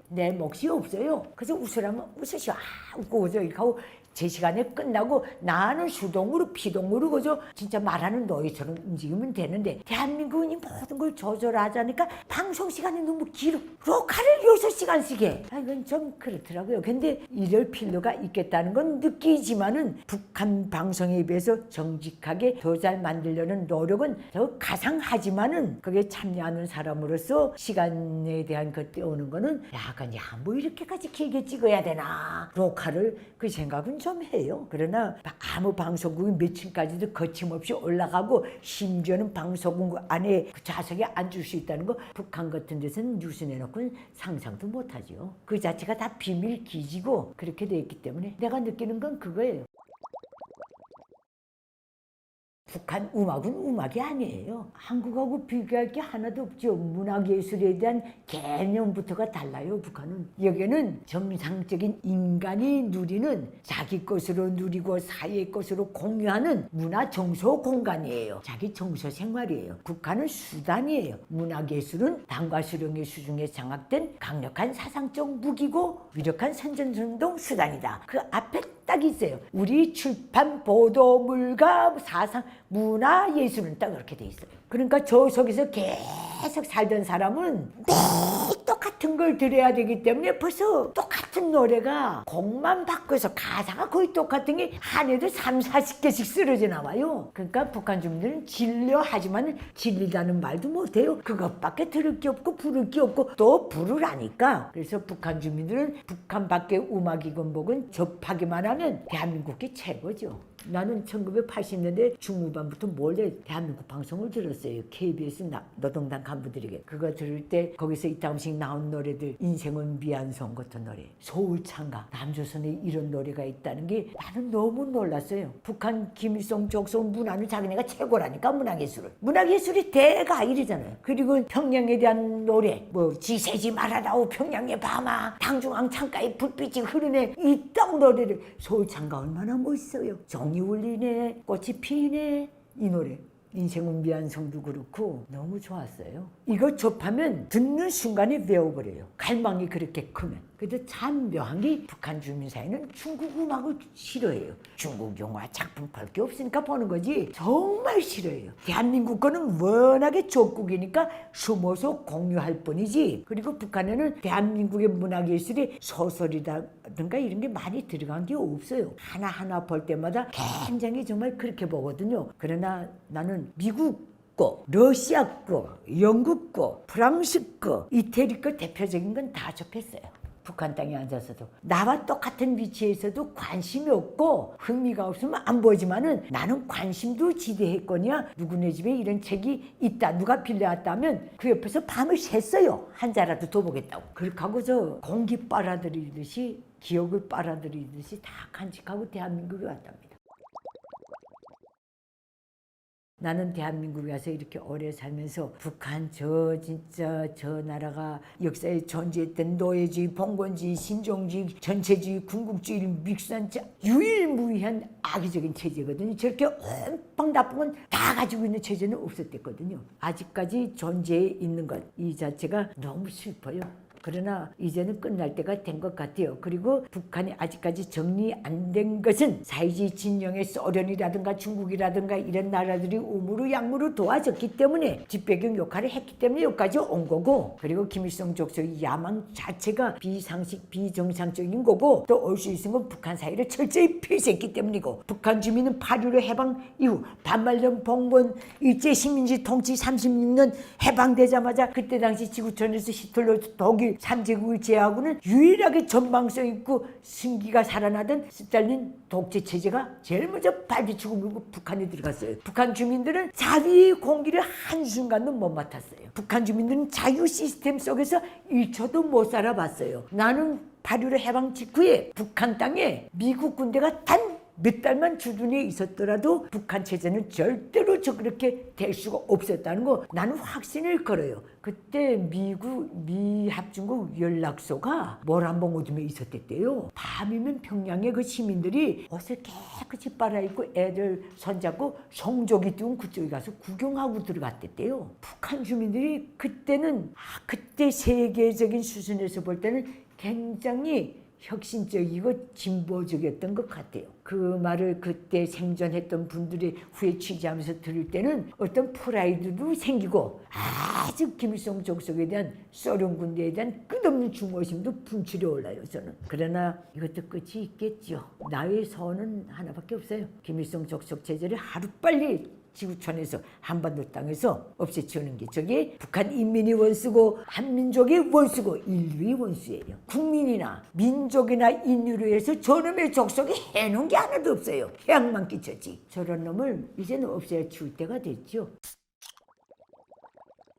내 몫이 없어요. 그래서 웃으라면 웃으셔. 웃고 웃어 이렇게 하고 제 시간에 끝나고 나는 수동으로 피동으로 그저 진짜 말하는 너희처럼 움직이면 되는데 대한민국은 이 모든 걸 조절하자니까 방송 시간이 너무 길어. 로카를 6시간씩 해. 이건 좀 그렇더라고요. 근데 이럴 필요가 있겠다는 건 느끼지만은 북한 방송에 비해서 정직하게 더 잘 만들려는 노력은 더 가상하지만은 그게 참여하는 사람으로서 시간에 대한 것 떼우는 거는 약간 뭐 이렇게까지 길게 찍어야 되나 로카를 그 생각은 좀 해요. 그러나 아무 방송국이 며칠까지도 거침없이 올라가고 심지어는 방송국 안에 그 좌석에 앉을 수 있다는 거 북한 같은 데서는 뉴스 내놓고는 상상도 못하죠. 그 자체가 다 비밀 기지고 그렇게 돼 있기 때문에 내가 느끼는 건 그거예요. 북한 음악은 음악이 아니에요. 한국하고 비교할 게 하나도 없죠. 문화예술에 대한 개념부터가 달라요. 북한은. 여기는 정상적인 인간이 누리는 자기 것으로 누리고 사회의 것으로 공유하는 문화 정서 공간이에요. 자기 정서 생활이에요. 북한은 수단이에요. 문화예술은 당과 수령의 수중에 장악된 강력한 사상적 무기고 위력한 선전선동 수단이다. 그 앞에 딱 있어요. 우리 출판 보도물과 사상 문화 예술은 딱 그렇게 돼 있어요. 그러니까 저 속에서 계속 살던 사람은 매일 똑같은 걸 들어야 되기 때문에 벌써 똑같은 노래가 곡만 바꿔서 가사가 거의 똑같은 게 한 해도 30-40개씩 쓰러져 나와요. 그러니까 북한 주민들은 진료하지만 진리라는 말도 못해요. 그것밖에 들을 게 없고 부를 게 없고 또 부르라니까. 그래서 북한 주민들은 북한 밖의 음악이건 뭐건 접하기만 하면 대한민국이 최고죠. 나는 1980년대 중후반부터 몰래 대한민국 방송을 들었어요. KBS 노동당 간부들에게. 그거 들을 때 거기서 이따금씩 나온 노래들 인생은 미안송 같은 노래 서울창가 남조선에 이런 노래가 있다는 게 나는 너무 놀랐어요. 북한 김일성 족속 문화는 자기네가 최고라니까 문화예술이 대가 이러잖아요. 그리고 평양에 대한 노래 뭐 지새지 말아다오 평양의 밤아 당중앙 창가에 불빛이 흐르네 이 딱 노래를 서울창가 얼마나 멋있어요. 정이 울리네 꽃이 피네 이 노래 인생은 미안성도 그렇고 너무 좋았어요. 이거 접하면 듣는 순간에 외워버려요. 갈망이 그렇게 크면. 근데 참 묘한 게 북한 주민 사이는 중국 음악을 싫어해요. 중국 영화 작품 볼 게 없으니까 보는 거지 정말 싫어해요. 대한민국 거는 워낙에 적국이니까 숨어서 공유할 뿐이지. 그리고 북한에는 대한민국의 문화예술이 소설이다 미국어든가 이런 게 많이 들어간 게 없어요. 하나하나 볼 때마다 굉장히 정말 그렇게 보거든요. 그러나 나는 미국 거, 러시아 거, 영국 거, 프랑스 거, 이태리 거 대표적인 건 다 접했어요. 북한 땅에 앉아서도 나와 똑같은 위치에서도 관심이 없고 흥미가 없으면 안 보지만은 나는 관심도 지대했거니와 누구네 집에 이런 책이 있다 누가 빌려왔다면 그 옆에서 밤을 샜어요. 한 자라도 더 보겠다고. 그렇게 하고 저 공기 빨아들이듯이 기억을 빨아들이듯이 다 간직하고 대한민국에 왔답니다. 나는 대한민국에 와서 이렇게 오래 살면서 북한 진짜 저 나라가 역사에 존재했던 노예주의, 봉건주의, 신종주의, 전체주의, 군국주의, 믹스한 유일무이한 악의적인 체제거든요. 저렇게 엄청 나쁜 건 다 가지고 있는 체제는 없었댔거든요. 아직까지 존재해 있는 것 이 자체가 너무 슬퍼요. 그러나 이제는 끝날 때가 된 것 같아요. 그리고 북한이 아직까지 정리 안 된 것은 사회주의 진영의 소련이라든가 중국이라든가 이런 나라들이 우무로 양무로 도와줬기 때문에 뒷배경 역할을 했기 때문에 여기까지 온 거고, 그리고 김일성 족속의 야망 자체가 비상식 비정상적인 거고, 또 올 수 있는 건 북한 사회를 철저히 폐쇄했기 때문이고, 북한 주민은 8.15 해방 이후 반말년 봉건 일제 식민지 통치 36년 해방되자마자 그때 당시 지구촌에서 히틀러 독일 3제국을 제외하고는 유일하게 전망성 있고 승기가 살아나던 스탈린 독재 체제가 제일 먼저 발비치고 물고 북한에 들어갔어요. 북한 주민들은 자위의 공기를 한순간도 못 맡았어요. 북한 주민들은 자유 시스템 속에서 1초도 못 살아봤어요. 나는 8.15 해방 직후에 북한 땅에 미국 군대가 단 몇 달만 주둔해 있었더라도 북한 체제는 절대로 그렇게 될 수가 없었다는 거 나는 확신을 걸어요. 그때 미합중국 연락소가 모란봉 어둠에 있었댔대요. 밤이면 평양의 그 시민들이 옷을 깨끗이 빨아입고 애들 손잡고 성조기 띄운 그쪽에 가서 구경하고 들어갔댔대요. 북한 주민들이 그때는 그때 세계적인 수준에서 볼 때는 굉장히 혁신적이고 진보적이었던 것 같아요. 그 말을 그때 생존했던 분들이 후에 취재하면서 들을 때는 어떤 프라이드도 생기고 아주 김일성 족속에 대한 소련 군대에 대한 끝없는 중호심도 분출해 올라요. 저는. 그러나 이것도 끝이 있겠죠. 나의 소원은 하나밖에 없어요. 김일성 족속 체제를 하루빨리 지구촌에서 한반도 땅에서 없애치우는 게 저게 북한 인민이 원수고 한민족의 원수고 인류의 원수예요. 국민이나 민족이나 인류로 해서 저놈의 족속이 해놓은 게 하나도 없어요. 해악만 끼쳤지. 저런 놈을 이제는 없애야 치울 때가 됐죠.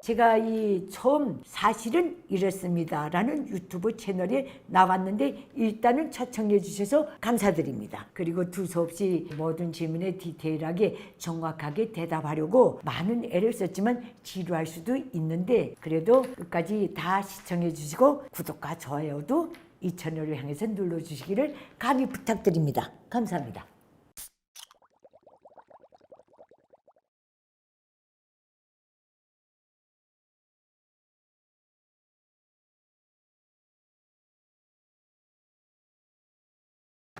제가 이 처음 사실은 이렇습니다 라는 유튜브 채널에 나왔는데 일단은 초청해 주셔서 감사드립니다. 그리고 두서없이 모든 질문에 디테일하게 정확하게 대답하려고 많은 애를 썼지만 지루할 수도 있는데 그래도 끝까지 다 시청해 주시고 구독과 좋아요도 이 채널을 향해서 눌러주시기를 감히 부탁드립니다. 감사합니다.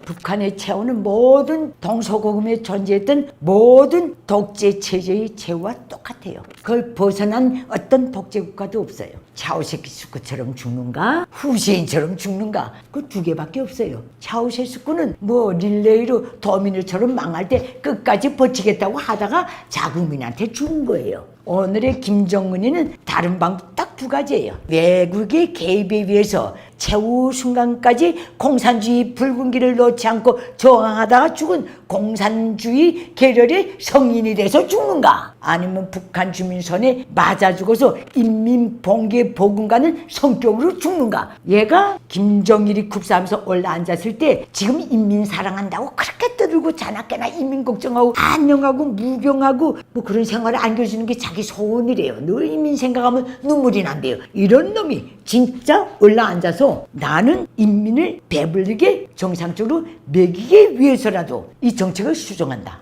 북한에 채우는 모든 동서고금에 존재했던 모든 독재 체제의 제후와 똑같아요. 그걸 벗어난 어떤 독재 국가도 없어요. 차우셰스쿠처럼 죽는가 후세인처럼 죽는가 그 두 개밖에 없어요. 차우셰스쿠는 뭐 릴레이로 도미노처럼 망할 때 끝까지 버티겠다고 하다가 자국민한테 죽은 거예요. 오늘의 김정은이는 다른 방법 딱 두 가지예요. 외국의 개입에 의해서 최후 순간까지 공산주의 붉은 길을 놓지 않고 저항하다가 죽은 공산주의 계열의 성인이 돼서 죽는가, 아니면 북한 주민 손에 맞아 죽어서 인민봉기에 복음가는 성격으로 죽는가. 얘가 김정일이 kup사하면서 올라앉았을 때 지금 인민 사랑한다고 그렇게 떠들고 자나깨나 인민 걱정하고 안녕하고 무병하고 뭐 그런 생활을 안겨주는 게 자기 소원이래요. 늘 인민 생각하면 눈물이 난대요. 이런 놈이 진짜 올라앉아서 나는 인민을 배불리게 정상적으로 먹이기 위해서라도 이 정책을 수정한다.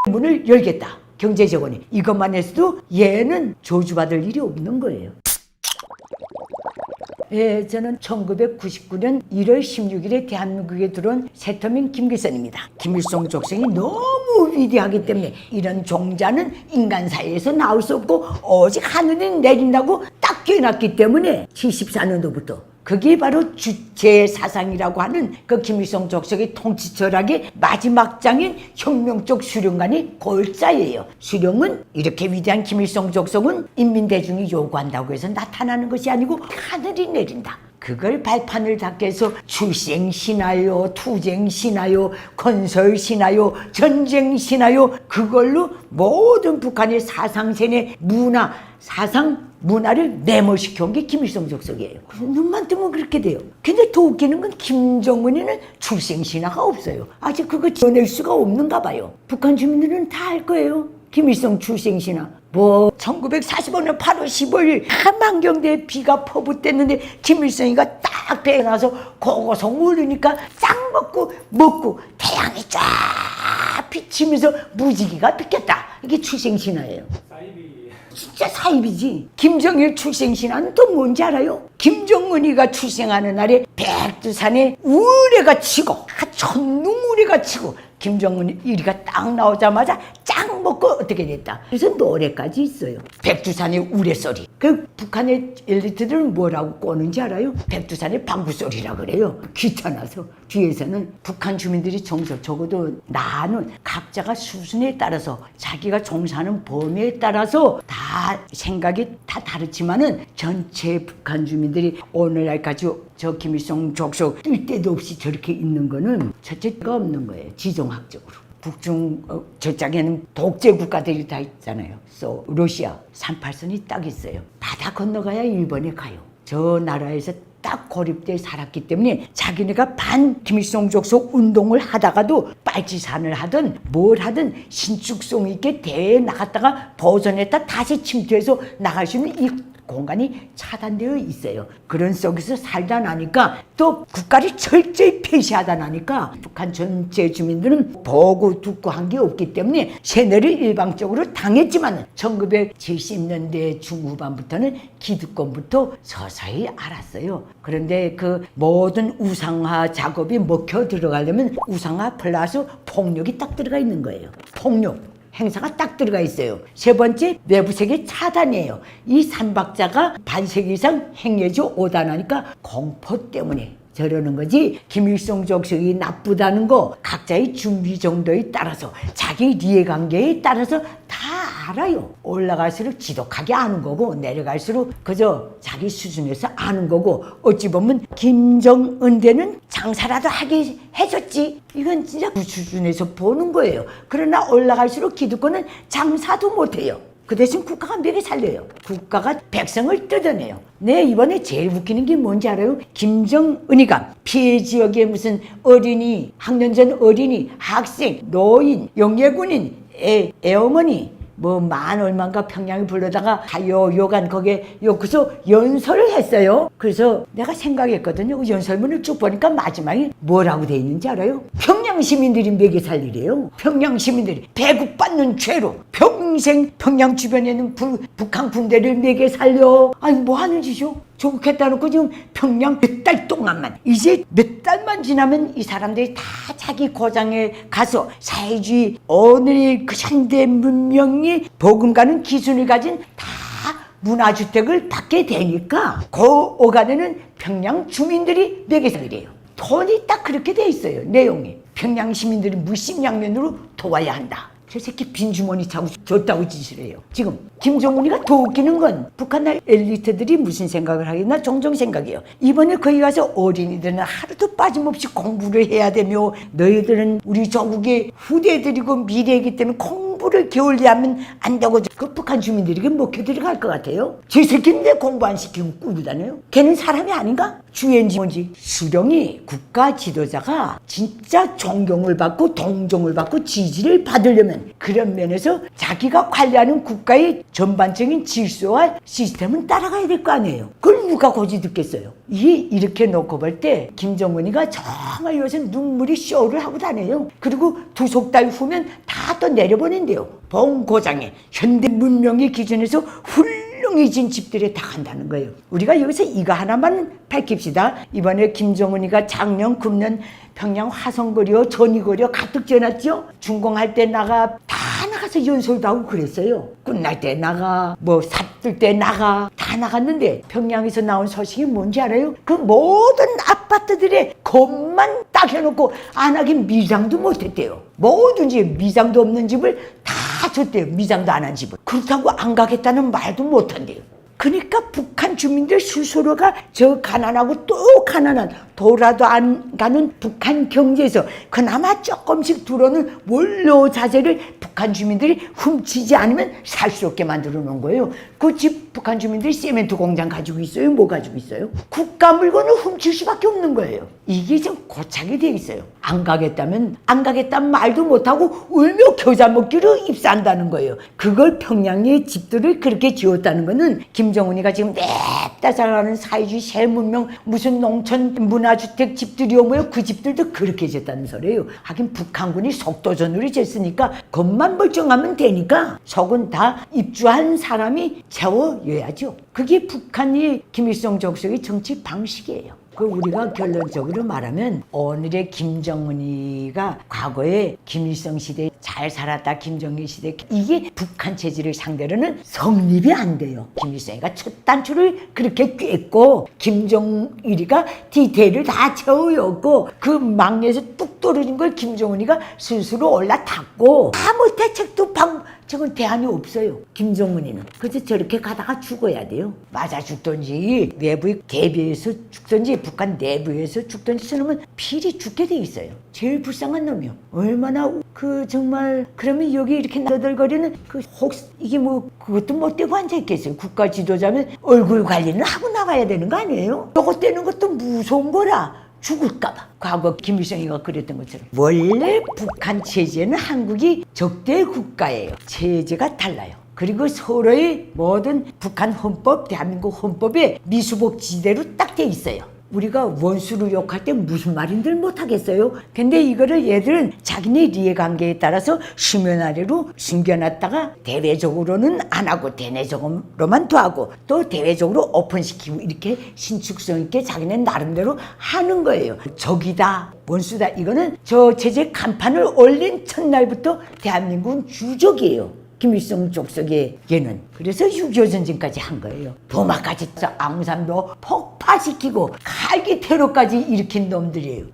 문을 열겠다. 경제재원이. 이것만 해서도 얘는 저주받을 일이 없는 거예요. 예, 저는 1999년 1월 16일에 대한민국에 들어온 새터민 김기선입니다. 김일성 족속이 너무 위대하기 때문에 이런 종자는 인간 사회에서 나올 수 없고 오직 하늘이 내린다고 딱 껴놨기 때문에 74년도부터 그게 바로 주체 사상이라고 하는 그 김일성 족속의 통치 철학의 마지막 장인 혁명적 수령관이 골자예요. 수령은 이렇게 위대한 김일성 족속은 인민대중이 요구한다고 해서 나타나는 것이 아니고 하늘이 내린다. 그걸 발판을 닦게 해서 출생시나요, 투쟁시나요, 건설시나요, 전쟁시나요, 그걸로 모든 북한의 사상세뇌 문화, 문화를 내몰시켜온 게 김일성 족속이에요. 눈만 뜨면 그렇게 돼요. 근데 더 웃기는 건 김정은이는 출생신화가 없어요. 아직 그거 지어낼 수가 없는가 봐요. 북한 주민들은 다 알 거예요. 김일성 출생신화. 1945년 8월 15일 한만경대에 비가 퍼붓댔는데 김일성이가 딱 배에 나서 고고성 울으니까 싹 먹고 태양이 쫙 비치면서 무지개가 비켰다. 이게 출생신화예요. 진짜 사입이지. 김정일 출생신화는 또 뭔지 알아요? 김정은이가 출생하는 날에 백두산에 우레가 치고 천둥우레가 치고 김정은이가 딱 나오자마자 쫙 먹고 어떻게 됐다. 그래서 노래까지 있어요. 백두산의 우레소리. 그 북한의 엘리트들은 뭐라고 꼬는지 알아요? 백두산의 방구소리라 그래요. 귀찮아서. 뒤에서는 북한 주민들이 적어도 나는 각자가 수준에 따라서 자기가 종사하는 범위에 따라서 다 생각이 다 다르지만은 전체 북한 주민들이 오늘날까지 저 김일성 족속 뜰 데도 없이 저렇게 있는 거는 첫째가 없는 거예요. 지정학적으로. 북중 저쪽에는 독재 국가들이 다 있잖아요. 러시아 38선이 딱 있어요. 바다 건너가야 일본에 가요. 저 나라에서 딱 고립돼 살았기 때문에 자기네가 반 김일성 족속 운동을 하다가도 빨치산을 하든 뭘 하든 신축성 있게 대에 나갔다가 벗어냈다 다시 침투해서 나갈 수 있는 이 공간이 차단되어 있어요. 그런 속에서 살다 나니까 또 국가를 철저히 폐쇄하다 나니까 북한 전체 주민들은 보고 듣고 한 게 없기 때문에 세뇌를 일방적으로 당했지만 1970년대 중후반부터는 기득권부터 서서히 알았어요. 그런데 그 모든 우상화 작업이 먹혀 들어가려면 우상화 플러스 폭력이 딱 들어가 있는 거예요. 폭력. 행사가 딱 들어가 있어요. 세 번째, 내부 세계 차단이에요. 이 삼박자가 반세기 이상 행해져 오다나니까 공포 때문에 저러는 거지. 김일성 족속이 나쁘다는 거 각자의 준비 정도에 따라서 자기 이해관계에 따라서 다 알아요. 올라갈수록 지독하게 아는 거고 내려갈수록 그저 자기 수준에서 아는 거고 어찌 보면 김정은대는 장사라도 하게 해줬지. 이건 진짜 그 수준에서 보는 거예요. 그러나 올라갈수록 기득권은 장사도 못해요. 그 대신 국가가 먹여 살려요. 국가가 백성을 뜯어내요. 네, 이번에 제일 웃기는 게 뭔지 알아요? 김정은이가 피해 지역에 무슨 어린이, 학년 전 어린이, 학생, 노인, 영예군인, 애어머니 만 얼마인가 평양에 불러다가 요간 거기에 그래서 연설을 했어요. 그래서 내가 생각했거든요. 그 연설문을 쭉 보니까 마지막에 뭐라고 돼 있는지 알아요? 평양 시민들이 먹여 살리래요. 평양 시민들이 배급받는 죄로 평생 평양 주변에 있는 북한 군대를 먹여 살려. 아니 뭐 하는 짓이요? 조국했다 놓고 지금 평양 몇 달 동안만 이제 몇 달만 지나면 이 사람들이 다 자기 고장에 가서 사회주의 오늘의 그 현대 문명이 버금가는 기준을 가진 다 문화주택을 받게 되니까 그 오가는 평양 주민들이 먹여 살리래요. 돈이 딱 그렇게 돼 있어요. 내용이. 평양 시민들이 무심양면으로 도와야 한다. 저 새끼 빈주머니 차고 줬다고 짓을 해요. 지금 김정은이가 더 웃기는 건 북한 엘리트들이 무슨 생각을 하겠나 종종 생각해요. 이번에 거기 가서 어린이들은 하루도 빠짐없이 공부를 해야 되며 너희들은 우리 조국의 후대들이고 미래이기 때문에 공부를 게을리하면 안 되고 그 북한 주민들에게 먹혀 들어갈 것 같아요. 저 새끼는 왜 공부 안 시키고 꾸고 다녀요? 걔는 사람이 아닌가? 주인지 뭔지. 수령이 국가 지도자가 진짜 존경을 받고 동정을 받고 지지를 받으려면 그런 면에서 자기가 관리하는 국가의 전반적인 질서와 시스템은 따라가야 될 거 아니에요. 그걸 누가 고지 듣겠어요? 이렇게 놓고 볼 때 김정은이가 정말 요새 눈물이 쇼를 하고 다녀요. 그리고 두 석 달 후면 다 또 내려보낸대요. 본고장에 현대 문명의 기준에서 훌륭해진 집들에 다 간다는 거예요. 우리가 여기서 이거 하나만 밝힙시다. 이번에 김정은이가 작년, 금년 평양 화성거리요, 전이거리요 가득 지어놨죠. 준공할 때 다 나가서 연설도 하고 그랬어요. 끝날 때 나가, 뜰 때 다 나갔는데 평양에서 나온 소식이 뭔지 알아요? 그 모든 아파트들에 겁만 딱 해놓고 안 하긴 미장도 못했대요. 뭐든지 미장도 없는 집을 다 줬대요. 미장도 안 한 집을. 그렇다고 안 가겠다는 말도 못한대요. 그러니까 북한 주민들 스스로가 저 가난하고 또 가난한 돌아도 안 가는 북한 경제에서 그나마 조금씩 들어오는 원료 자재를 북한 주민들이 훔치지 않으면 살 수 없게 만들어 놓은 거예요. 그 집 북한 주민들이 세멘트 공장 가지고 있어요? 뭐 가지고 있어요? 국가 물건을 훔칠 수밖에 없는 거예요. 이게 좀 고착이 돼 있어요. 안 가겠다면 안 가겠다는 말도 못하고 울며 겨자 먹기로 입산다는 거예요. 그걸 평양의 집들을 그렇게 지었다는 거는 김정은이가 지금 냅다 잘하는 사회주의 새문명 무슨 농촌 문화주택 집들이요 뭐요 그 집들도 그렇게 지었다는 소리예요. 하긴 북한군이 속도전으로 졌으니까 겉만 멀쩡하면 되니까 속은 다 입주한 사람이 채워야죠. 그게 북한이 김일성 주석의 정치 방식이에요. 그 우리가 결론적으로 말하면 오늘의 김정은이가 과거에 김일성 시대에 잘 살았다 김정일 시대 이게 북한 체제를 상대로는 성립이 안 돼요. 김일성이가 첫 단추를 그렇게 꿰고 김정일이가 디테일을 다 채워였고 그 막내에서 뚝 떨어진 걸 김정은이가 스스로 올라탔고 아무 대책도 저건 대안이 없어요. 김정은이는. 그래서 저렇게 가다가 죽어야 돼요. 맞아 죽든지 내부의 개비에서 죽든지 북한 내부에서 죽든지 저놈은 필히 죽게 돼 있어요. 제일 불쌍한 놈이요. 얼마나 정말 그러면 여기 이렇게 너덜거리는 이게 뭐 그것도 못 되고 앉아있겠어요. 국가 지도자면 얼굴 관리는 하고 나가야 되는 거 아니에요? 저거 떼는 것도 무서운 거라. 죽을까봐. 과거 김일성이가 그랬던 것처럼 원래 북한 체제는 한국이 적대 국가예요. 체제가 달라요. 그리고 서로의 모든 북한 헌법, 대한민국 헌법에 미수복지대로 딱 돼 있어요. 우리가 원수를 욕할 때 무슨 말인들 못하겠어요. 근데 이거를 얘들은 자기네 이해관계에 따라서 수면 아래로 숨겨놨다가 대외적으로는 안 하고 대내적으로만 더하고 또 대외적으로 오픈시키고 이렇게 신축성 있게 자기네 나름대로 하는 거예요. 적이다 원수다 이거는 저 체제 간판을 올린 첫날부터 대한민국은 주적이에요. 김일성 족속에게는. 그래서 6.25 전쟁까지 한 거예요. 도마까지 앙산도 폭파시키고 칼기 테러까지 일으킨 놈들이에요.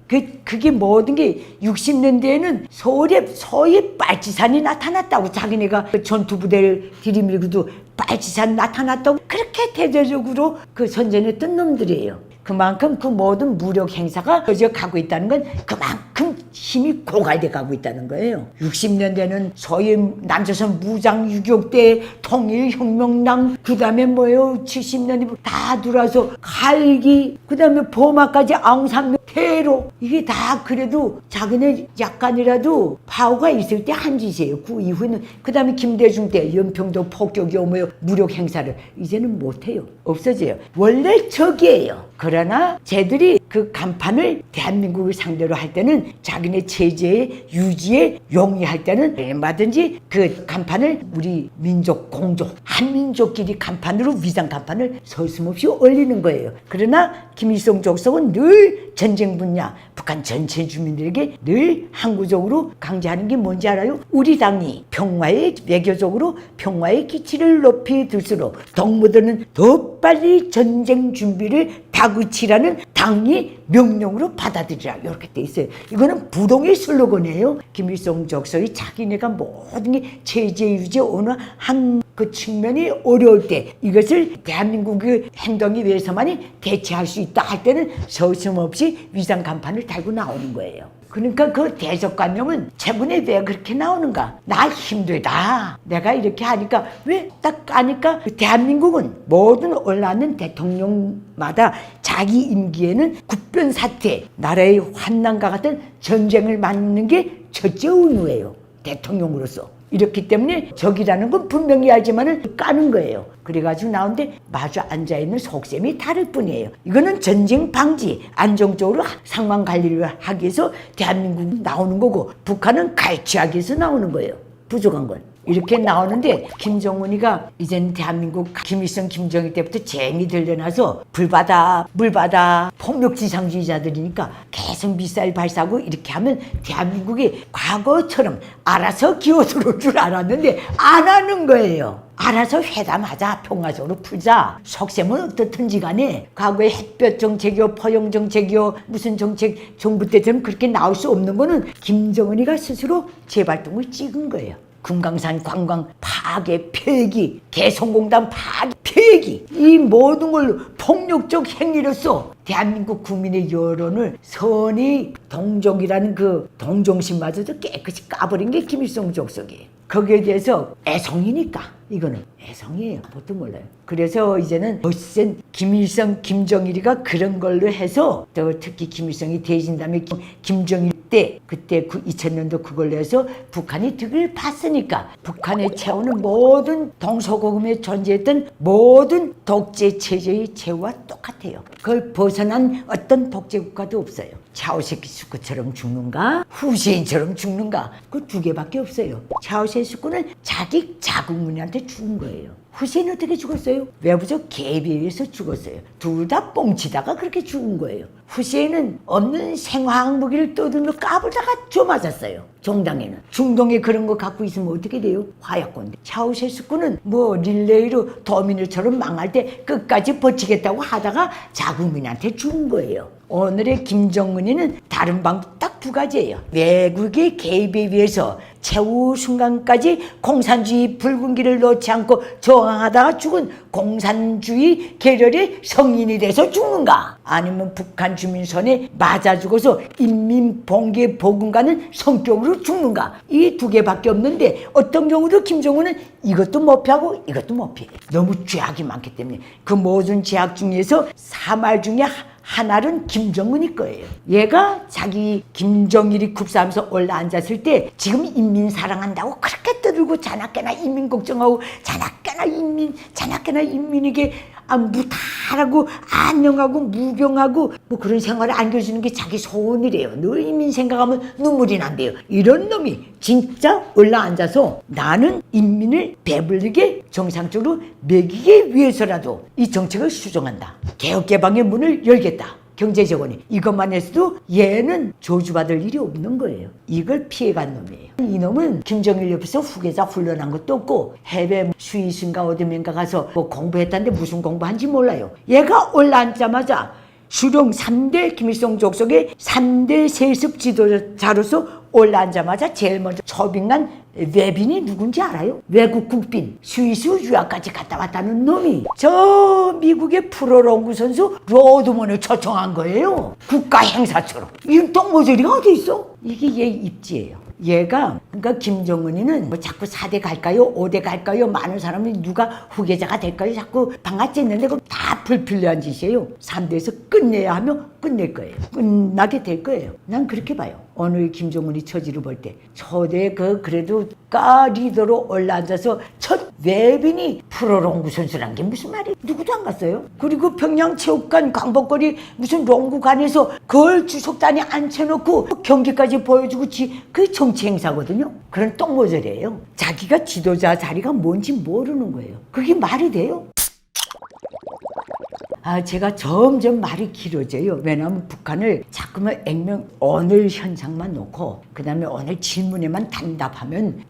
그게 모든 게 60년대에는 서울에 소위 빨치산이 나타났다고 자기네가 전투부대를 들이밀고도 빨치산 나타났다고 그렇게 대대적으로 선전했던 놈들이에요. 그만큼 그 모든 무력 행사가 퍼져 가고 있다는 건 그만큼 힘이 고갈돼 가고 있다는 거예요. 60년대는 소위 남조선 무장 유격대 통일혁명당 그다음에 70년대 다 들어와서 칼기 그다음에 버마까지 앙산명 테러 이게 다 그래도 자기네 약간이라도 파워가 있을 때 한 짓이에요. 그 이후에는 그다음에 김대중 때 연평도 폭격이 오며 무력 행사를 이제는 못해요. 없어져요. 원래 적이에요. 그러나 쟤들이 그 간판을 대한민국을 상대로 할 때는 자기네 체제의 유지에 용이할 때는 얼마든지 그 간판을 우리 민족 공족 한민족끼리 간판으로 위장 간판을 서슴없이 올리는 거예요. 그러나 김일성 족속은 늘 전쟁 분야 북한 전체 주민들에게 늘 항구적으로 강조하는 게 뭔지 알아요? 우리 당이 평화의 외교적으로 평화의 기치를 높이 들수록 동무들은 더 빨리 전쟁 준비를 다그치라는 당이 명령으로 받아들이라 이렇게 돼 있어요. 이거는 부동의 슬로건이에요. 김일성 족속이 자기네가 모든 게 체제 유지 어느 한 그 측면이 어려울 때 이것을 대한민국의 행동에 위해서만이 대체할 수 있다 할 때는 서슴없이 위장 간판을 달고 나오는 거예요. 그러니까 그 대적관념은 최근에 왜 그렇게 나오는가? 나 힘들다. 내가 이렇게 하니까 왜 딱 하니까 대한민국은 모든 올라오는 대통령마다 자기 임기에는 국변 사태, 나라의 환난과 같은 전쟁을 맞는 게 첫째 의무예요. 대통령으로서. 이렇기 때문에 적이라는 건 분명히 알지만은 까는 거예요. 그래가지고 나오는데 마주 앉아있는 속셈이 다를 뿐이에요. 이거는 전쟁 방지, 안정적으로 상황 관리를 하기 위해서 대한민국이 나오는 거고 북한은 갈취하기 위해서 나오는 거예요. 부족한 건. 이렇게 나오는데 김정은이가 이제는 대한민국 김일성 김정일 때부터 쟁이 들려나서 불바다 물바다 폭력지상주의자들이니까 계속 미사일 발사하고 이렇게 하면 대한민국이 과거처럼 알아서 기어들어올 줄 알았는데 안 하는 거예요. 알아서 회담하자, 평화적으로 풀자. 속셈은 어떻든지 간에 과거에 햇볕 정책이요, 포용 정책이요, 무슨 정책 정부 때처럼 그렇게 나올 수 없는 거는 김정은이가 스스로 재발동을 찍은 거예요. 금강산 관광 파괴, 폐기, 개성공단 파괴, 폐기, 이 모든 걸 폭력적 행위로서 대한민국 국민의 여론을 선의 동족이라는 그 동정심마저도 깨끗이 까버린 게 김일성 족속이에요. 거기에 대해서 애송이니까 이거는 애송이에요. 아무것도 몰라요. 그래서 이제는 멋센 김일성, 김정일이가 그런 걸로 해서 또 특히 김일성이 대신 다음에 김정일 때 그때 2000년도 그걸로 해서 북한이 득을 봤으니까 북한에 채우는 모든 동서고금에 존재했던 모든 독재 체제의 제와 똑같아요. 그걸 벗어난 어떤 독재 국가도 없어요. 차오세스쿠처럼 죽는가 후세인처럼 죽는가 그 두 개밖에 없어요. 차오세스쿠는 자기 자국민한테 죽은 거예요. 후세인은 어떻게 죽었어요? 외부적 개입에 의해서 죽었어요. 둘 다 뻥치다가 그렇게 죽은 거예요. 후세인은 없는 생화학 무기를 떠들며 까불다가 줘 맞았어요. 정당에는. 중동에 그런 거 갖고 있으면 어떻게 돼요? 화약고인데. 차우세스쿠는 뭐 릴레이로 도미노처럼 망할 때 끝까지 버티겠다고 하다가 자국민한테 죽은 거예요. 오늘의 김정은이는 다른 방법 딱 두 가지예요. 외국의 개입에 의해서 최후 순간까지 공산주의 붉은 길을 놓지 않고 저항하다가 죽은 공산주의 계열의 성인이 돼서 죽는가? 아니면 북한 주민 손에 맞아 죽어서 인민봉기에 복음가는 성격으로 죽는가? 이 두 개밖에 없는데 어떤 경우도 김정은은 이것도 못 피하고 이것도 못 피해. 너무 죄악이 많기 때문에 그 모든 죄악 중에서 3할 중에 하나는 김정은이 거예요. 얘가 자기 김정일이 굽사하면서 올라앉았을 때 지금 인민 사랑한다고 그렇게 떠들고 자나깨나 인민 걱정하고 자나깨나 인민에게 무탈하고 안녕하고 무병하고 뭐 그런 생활을 안겨주는 게 자기 소원이래요. 늘 인민 생각하면 눈물이 난대요. 이런 놈이 진짜 올라앉아서 나는 인민을 배불리게 정상적으로 먹이기 위해서라도 이 정책을 수정한다. 개혁개방의 문을 열겠다. 경제적으로 이것만 해서도 얘는 저주받을 일이 없는 거예요. 이걸 피해간 놈이에요. 이놈은 김정일 옆에서 후계자 훈련한 것도 없고 해외 스위스인가 어디면가 가서 뭐 공부했다는데 무슨 공부한지 몰라요. 얘가 올라앉자마자 수령 3대 김일성 족속의 3대 세습 지도자로서 올라앉자마자 제일 먼저 초빙한 외빈이 누군지 알아요? 외국 국빈, 스위스 유학까지 갔다 왔다는 놈이 저 미국의 프로농구 선수 로드먼을 초청한 거예요. 국가 행사처럼. 이 똥모조리가 어디 있어? 이게 얘 입지예요. 얘가 그러니까 김정은이는 뭐 자꾸 4대 갈까요? 5대 갈까요? 많은 사람이 누가 후계자가 될까요? 자꾸 방아찌 있는데 그거 다 불필요한 짓이에요. 3대에서 끝내야 하면 끝낼 거예요. 끝나게 될 거예요. 난 그렇게 봐요. 오늘 김정은이 처지를 볼 때 초대 그래도 까 리더로 올라앉아서 첫 외빈이 프로농구 선수란 게 무슨 말이에요? 누구도 안 갔어요. 그리고 평양체육관 광복거리 무슨 농구관에서 그걸 주석단에 앉혀놓고 경기까지 보여주고 그게 정치 행사거든요. 그런 똥모절이에요. 자기가 지도자 자리가 뭔지 모르는 거예요. 그게 말이 돼요? 제가 점점 말이 길어져요. 왜냐하면 북한을 자꾸만 액면 오늘 현상만 놓고 그 다음에 오늘 질문에만 단답하면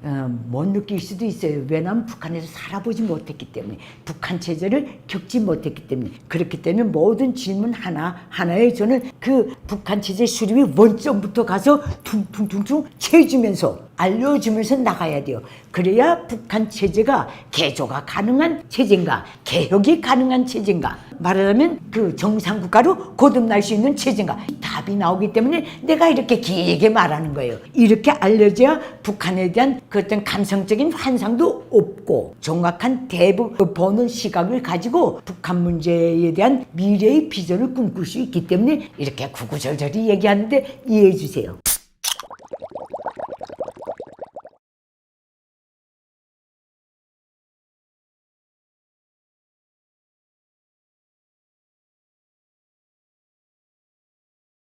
못 느낄 수도 있어요. 왜냐하면 북한에서 살아보지 못했기 때문에 북한 체제를 겪지 못했기 때문에 그렇기 때문에 모든 질문 하나에 저는 그 북한 체제 수립이 원점부터 가서 퉁퉁퉁퉁 채주면서 알려주면서 나가야 돼요. 그래야 북한 체제가 개조가 가능한 체제인가 개혁이 가능한 체제인가 말하자면 그 정상국가로 거듭날 수 있는 체제인가 답이 나오기 때문에 내가 이렇게 길게 말하는 거예요. 이렇게 알려져야 북한에 대한 그 어떤 감성적인 환상도 없고 정확한 대북 보는 시각을 가지고 북한 문제에 대한 미래의 비전을 꿈꿀 수 있기 때문에 이렇게 구구절절히 얘기하는데 이해해 주세요.